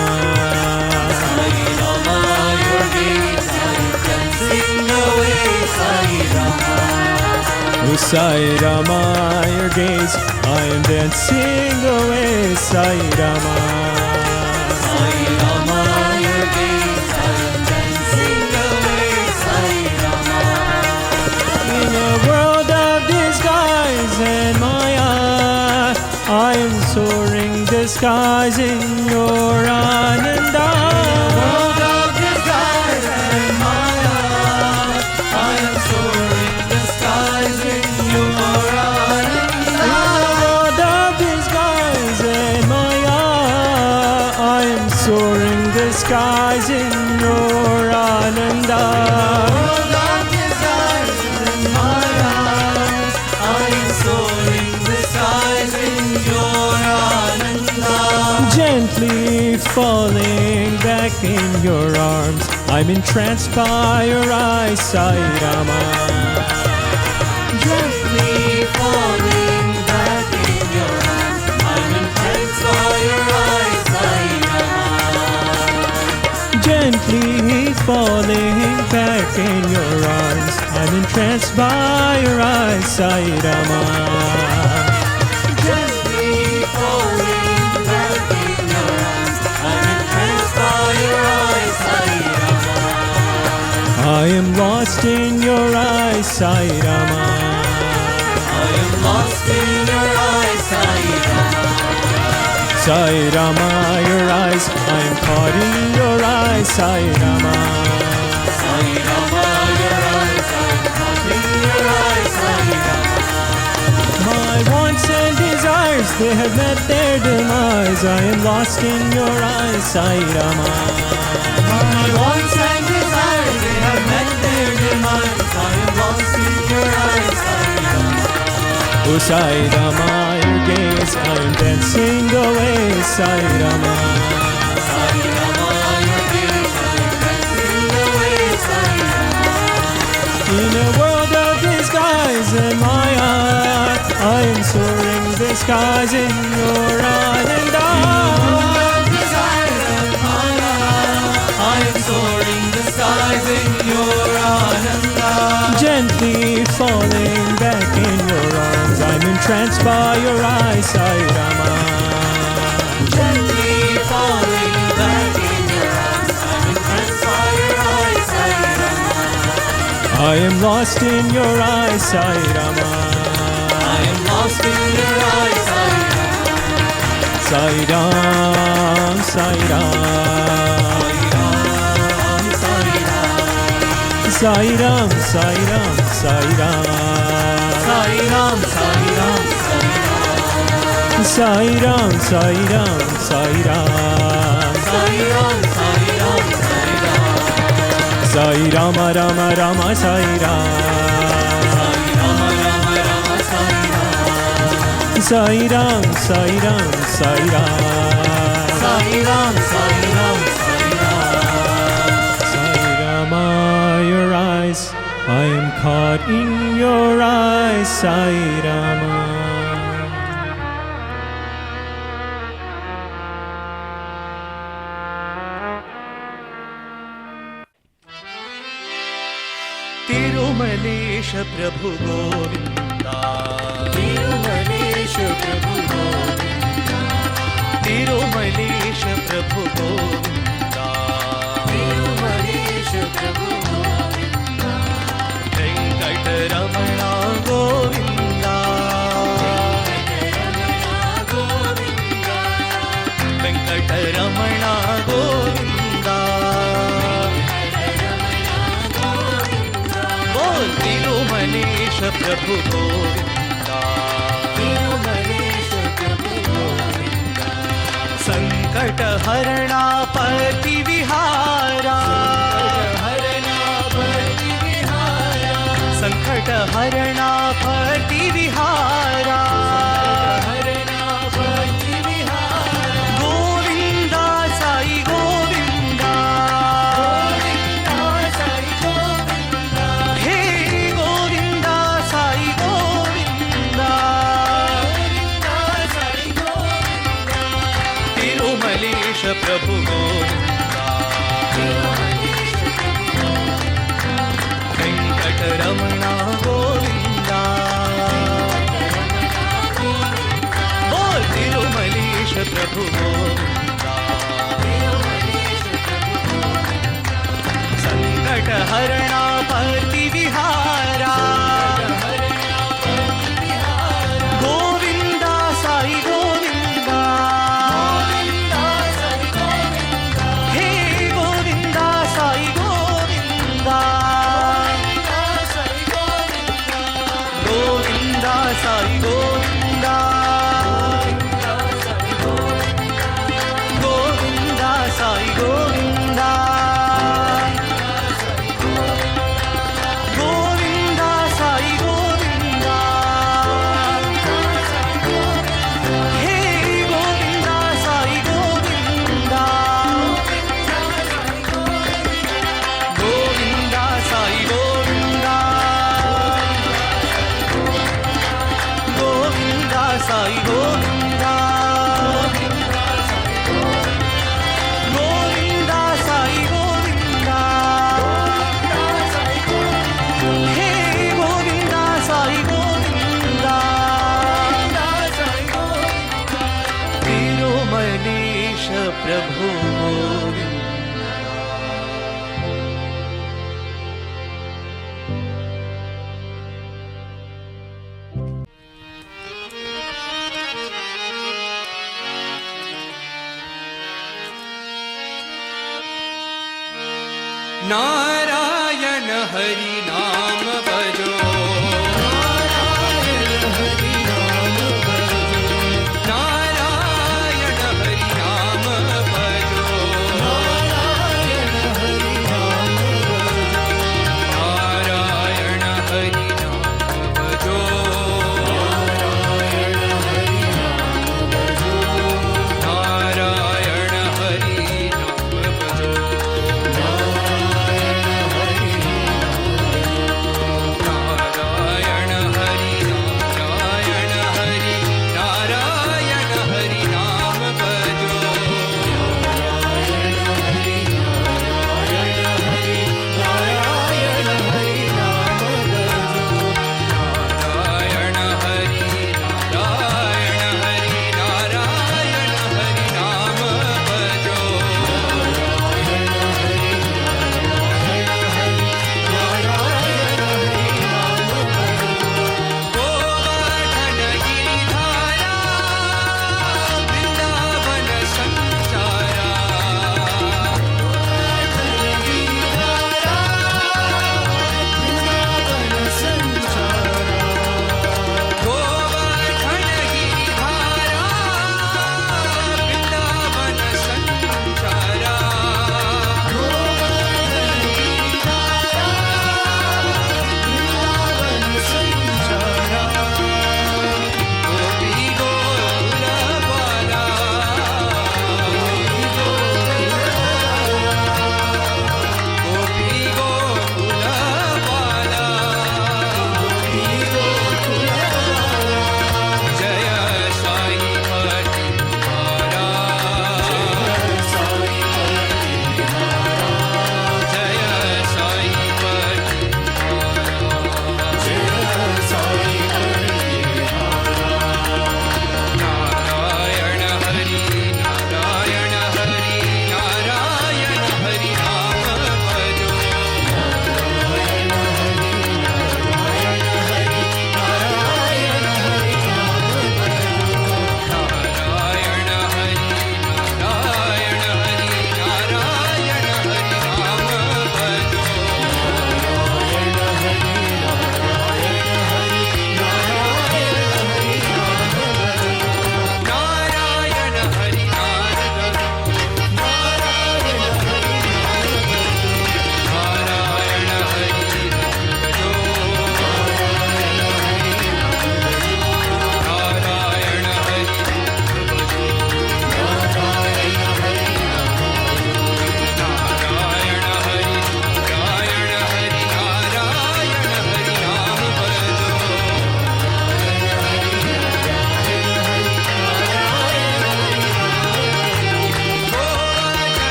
Sai Rama, your gaze, I am dancing away, Sai Rama. Oh, Sai Rama, your gaze, I am dancing away, Sai Rama. Sai Rama, your gaze, I am dancing away, Sai Rama. In a world of disguise and maya, I am soaring the skies in your Ananda. In a world of disguise and maya, I am soaring the skies in your Ananda. In a world of disguise and maya, I am soaring the skies in your Ananda. World of desires and maya, I am soaring the skies in your Ananda. Gently falling back in your arms, I'm entranced by your eyes, Sai Rama. Gently falling back in your arms, I'm entranced by your eyes, Sai Rama. Gently falling back in your arms, I'm entranced by your eyes, Sai Rama. Gently falling back in your arms, I'm entranced by your eyes, Sai Rama. I am lost in your eyes, Sai Rama. I am lost in your eyes, Sai Rama. Sai Rama, your eyes, I am caught in your eyes, Sai Rama. Sai Rama, your eyes, I am caught in your eyes, Sai Rama. My wants and desires, they have met their demise. I am lost in your eyes, Sai Rama. My wants and desires, they have met their demise. I am lost in your eyes, Sai Rama. Oh, Sai Rama, your gaze, I am dancing away, Sai Rama. Sai Rama, your gaze, I am dancing away, Sai Rama. In a world of disguise and maya, I am soaring the skies in your Ananda. I am soaring the skies in your Ananda. Gently falling back in your arms, I'm entranced by your eyes, Sai Rama. Gently falling back in your arms, I'm entranced by your eyes, Sai Rama. I am lost in your eyes, Sai Rama. I am lost in your eyes, Sai Rama. Sai Ram, Sai Ram. Sai Ram, Sai Ram, Sai Ram. Sai Ram, Sai Ram, Sai Ram. Sai Ram, Sai Ram, Sai Ram. Sai Ram, Sai Ram, Sai Ram. Sai Rama, Rama, Rama, Sai Ram. Sai Rama, Rama, Rama, Sai Ram. Sai Ram, Sai Ram, Sai Ram. Sai Ram, Sai Ram, Sai Ram. Sai Ram. caught in your eyes, Sai Rama. Tirumalesh प्रभु गोविंदा, तिरुमलेश प्रभु गोविंदा, तिरुमलेश प्रभु गोविंदा, तिरुमलेश प्रभु गोविंदा, वेंकटरमणा गोविंदा, वेंकटरमणा गोविंदा, तिरुमलेश प्रभु गोविंदा, तिरुमलेश प्रभु गोविंदा, संकट हरणा पति विहारा, संकट हरणा पति विहारा, गोविंदा साई गोविंदा, हे गोविंदा साई गोविंदा, तिरुमलेश प्रभु गोविंदा, वेंकटरमणा गोविंदा, बोल तिरुमलेश प्रभु गोविंदा, संकट हरणा पति विहारा, गोविंदा साई गोविंदा, हे गोविंदा साई गोविंदा, गोविंदा साई गोविंदा, गोविंदा साई गोविंदा, गोविंदा साई गोविंदा, हे गोविंदा साई गोविंदा, गोविंदा साई गोविंदा, गोविंदा साई गोविंदा, गोविंदा साई गोविंदा, हे गोविंदा साई गोविंदा, तिरुमलेश प्रभु गोविंदा। नारायण हरि नाम भजो, नारायण हरि नाम भजो, नारायण हरि नाम भजो, नारायण हरि नाम भजो, नारायण हरि नाम भजो, नारायण हरि नाम भजो, नारायण हरि नाम भजो, नारायण हरि नाम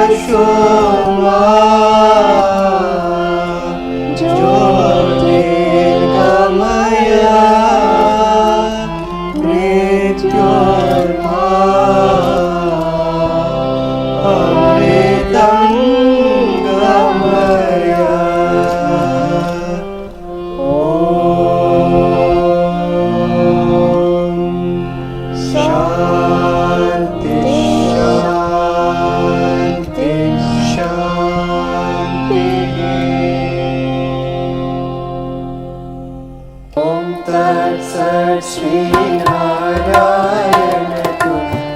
शोभा ज्योतिर्गमय मृत्योर्मा अमृतं गमय शान्ति शान्ति शान्तिः। ॐ तत्सत् श्रीनारायण तु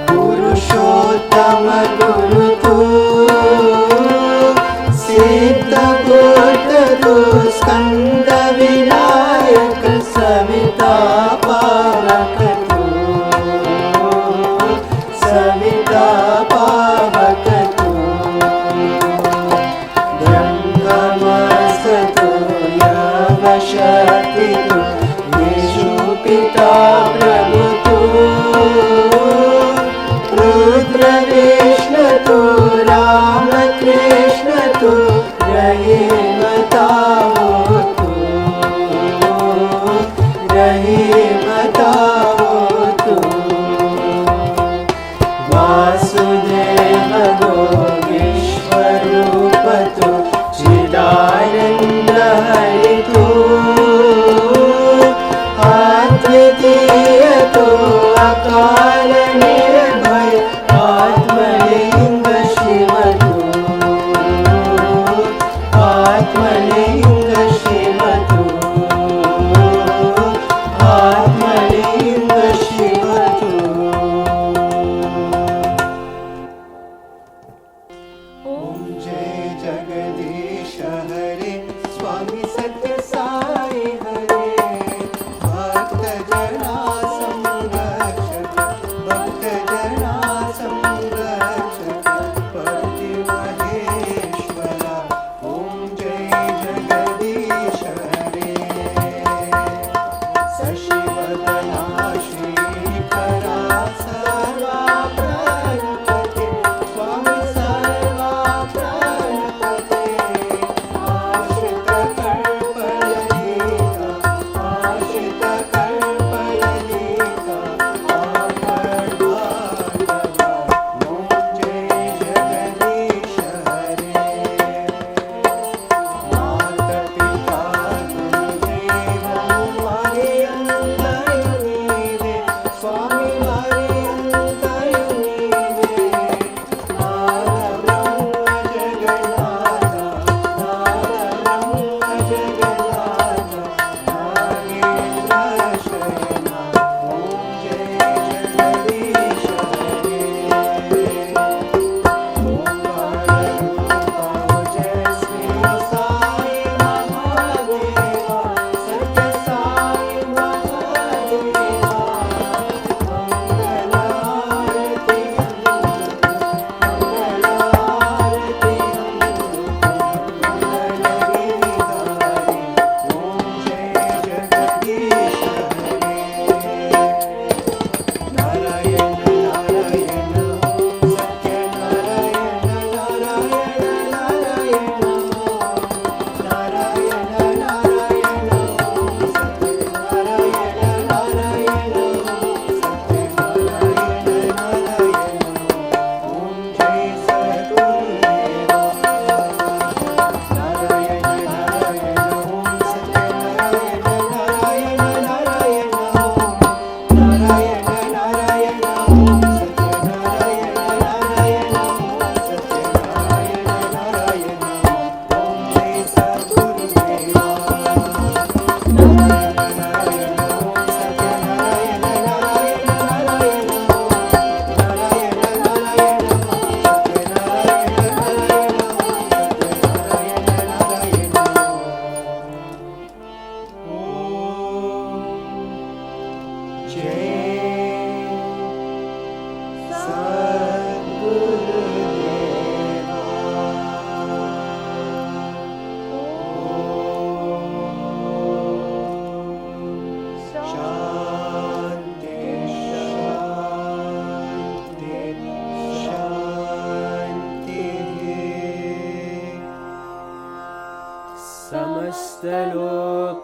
पुरुषोत्तम गुरुतु सिद्धबुद्धतु स्कन्द विनायक सविता पालकतु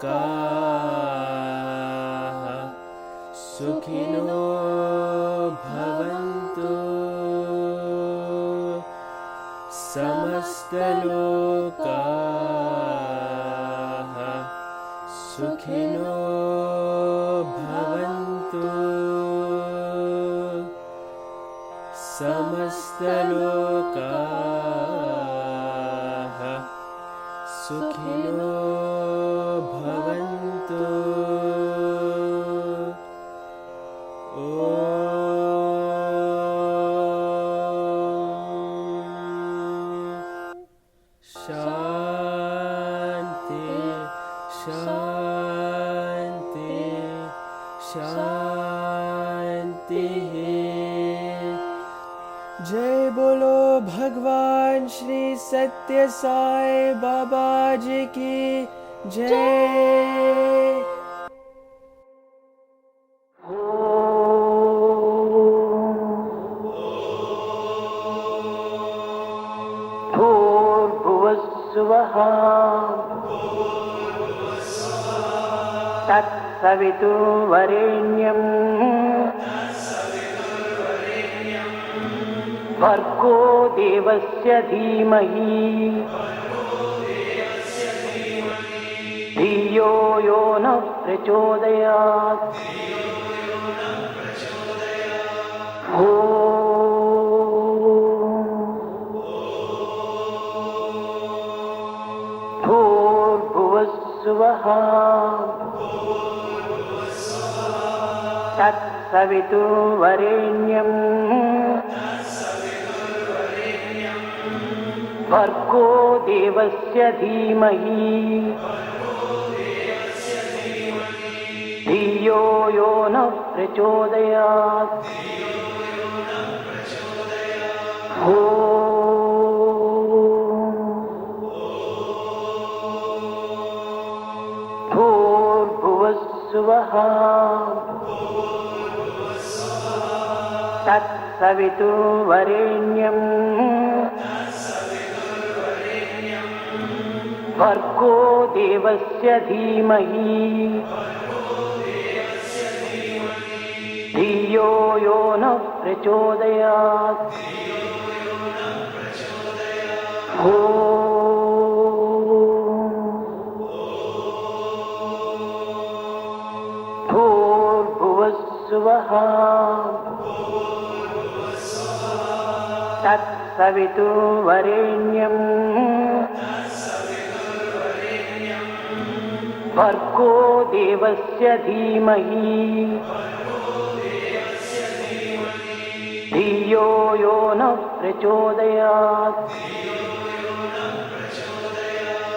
लोकाः सुखिनो भवन्तु समस्तलोकाः सुखिनो भवन्तु समस्तलोकाः सुखिनो भवन्तु शान्ति शान्ति शान्तिः। जय बोलो भगवान श्री सत्य साई बाबा जी की जय। भूर्भुवस्सुवः तत्सवितुर्वरेण्यं भर्गो देवस्य धीमहि धियो यो नः प्रचोदयात्। भूर्भुवस्सुवः तत्सवितुर्वरेण्यं भर्गो देवस्य धीमहि धियो यो नः प्रचोदयात्। भूर्भुवस्सुवः तत्सवितुर्वरेण्यं भर्गो देवस्य धीमहि धियो यो नः प्रचोदयात्। भूर्भुवस्सुवः तत्सवितुर्वरेण्यं भर्गो देवस्य धीमहि धियो यो नः प्रचोदयात्।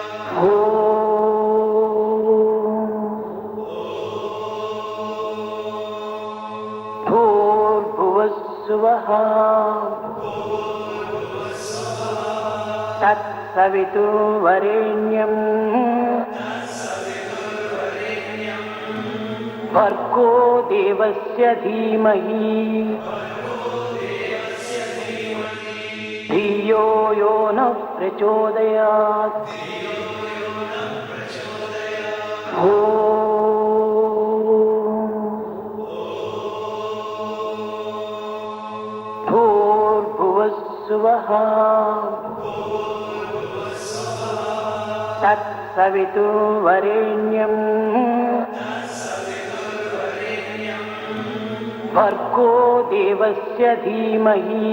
भूर्भुवस्सुवः तत्सवितुर्वरेण्यं भर्गो देवस्य धीमहि धियो यो नः प्रचोदयात्। भूर्भुवस्सुवः तत्सवितुर्वरेण्यं भर्गो देवस्य धीमहि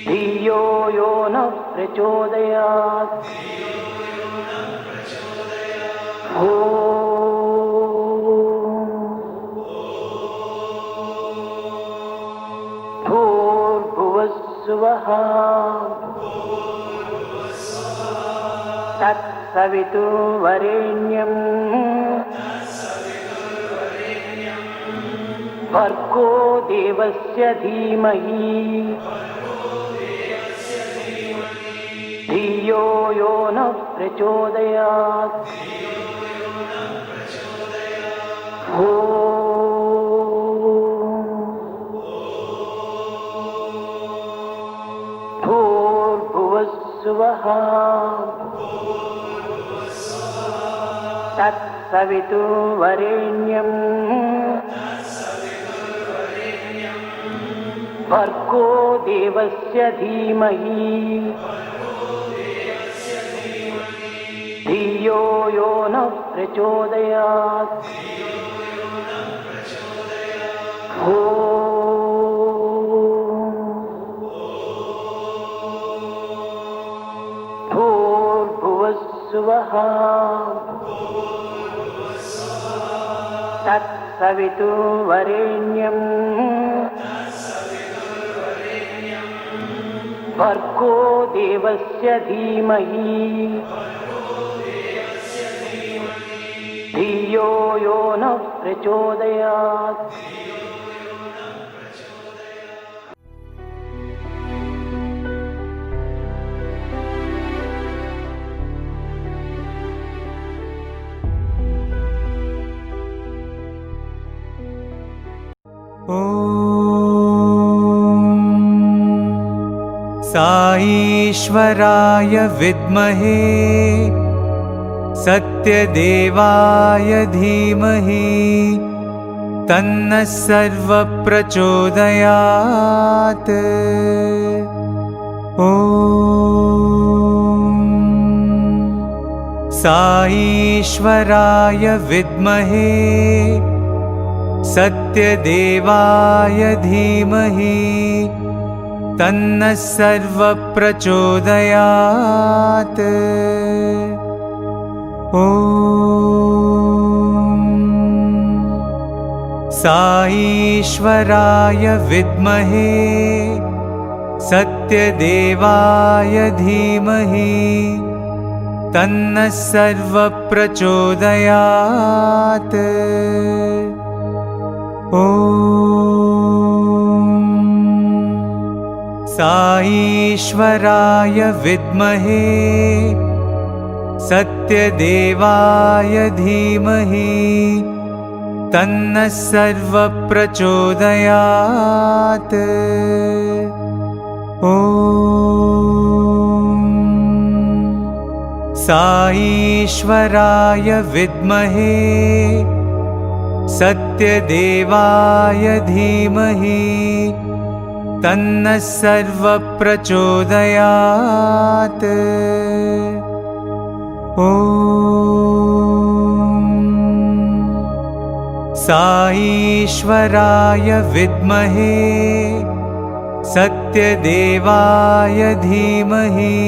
धियो यो नः प्रचोदयात्। भूर्भुवस्सुवः तत्सवितुर्वरेण्यं भर्गो देवस्य धीमहि धियो यो नः प्रचोदयात्। भूर्भुवस्सुवः तत्सवितुर्वरेण्यं भर्गो देवस्य धीमहि धियो यो नः प्रचोदयात्। भूर्भुवस्सुवः तत्सवितुर्वरेण्यं भर्गो देवस्य धीमहि धियो यो नः प्रचोदयात्। साईश्वराय विद्महे सत्यदेवाय धीमहि तन्नः सर्वः प्रचोदयात्। ॐ साईश्वराय विद्महे सत्यदेवाय धीमहि तन्नः सर्वः प्रचोदयात्। ॐ साईश्वराय विद्महे सत्यदेवाय धीमहि तन्नः सर्वः प्रचोदयात्। ॐ साईश्वराय विद्महे सत्यदेवाय धीमहि तन्नः सर्वः प्रचोदयात्। ॐ साईश्वराय विद्महे सत्यदेवाय धीमहि तन्नः सर्वः प्रचोदयात्। ॐ साईश्वराय विद्महे सत्यदेवाय धीमहि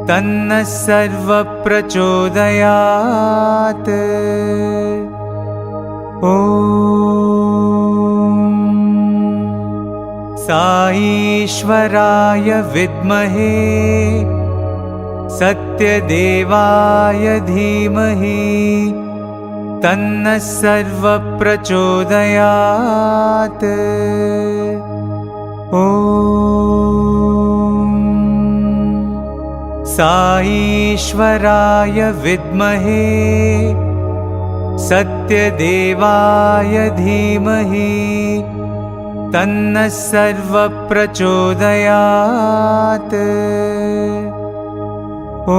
तन्नः सर्वः प्रचोदयात्। ॐ साईश्वराय विद्महे सत्यदेवाय धीमहि तन्नः सर्वः प्रचोदयात्। ॐ साईश्वराय विद्महे सत्यदेवाय धीमहि तन्नः सर्वः प्रचोदयात्। ॐ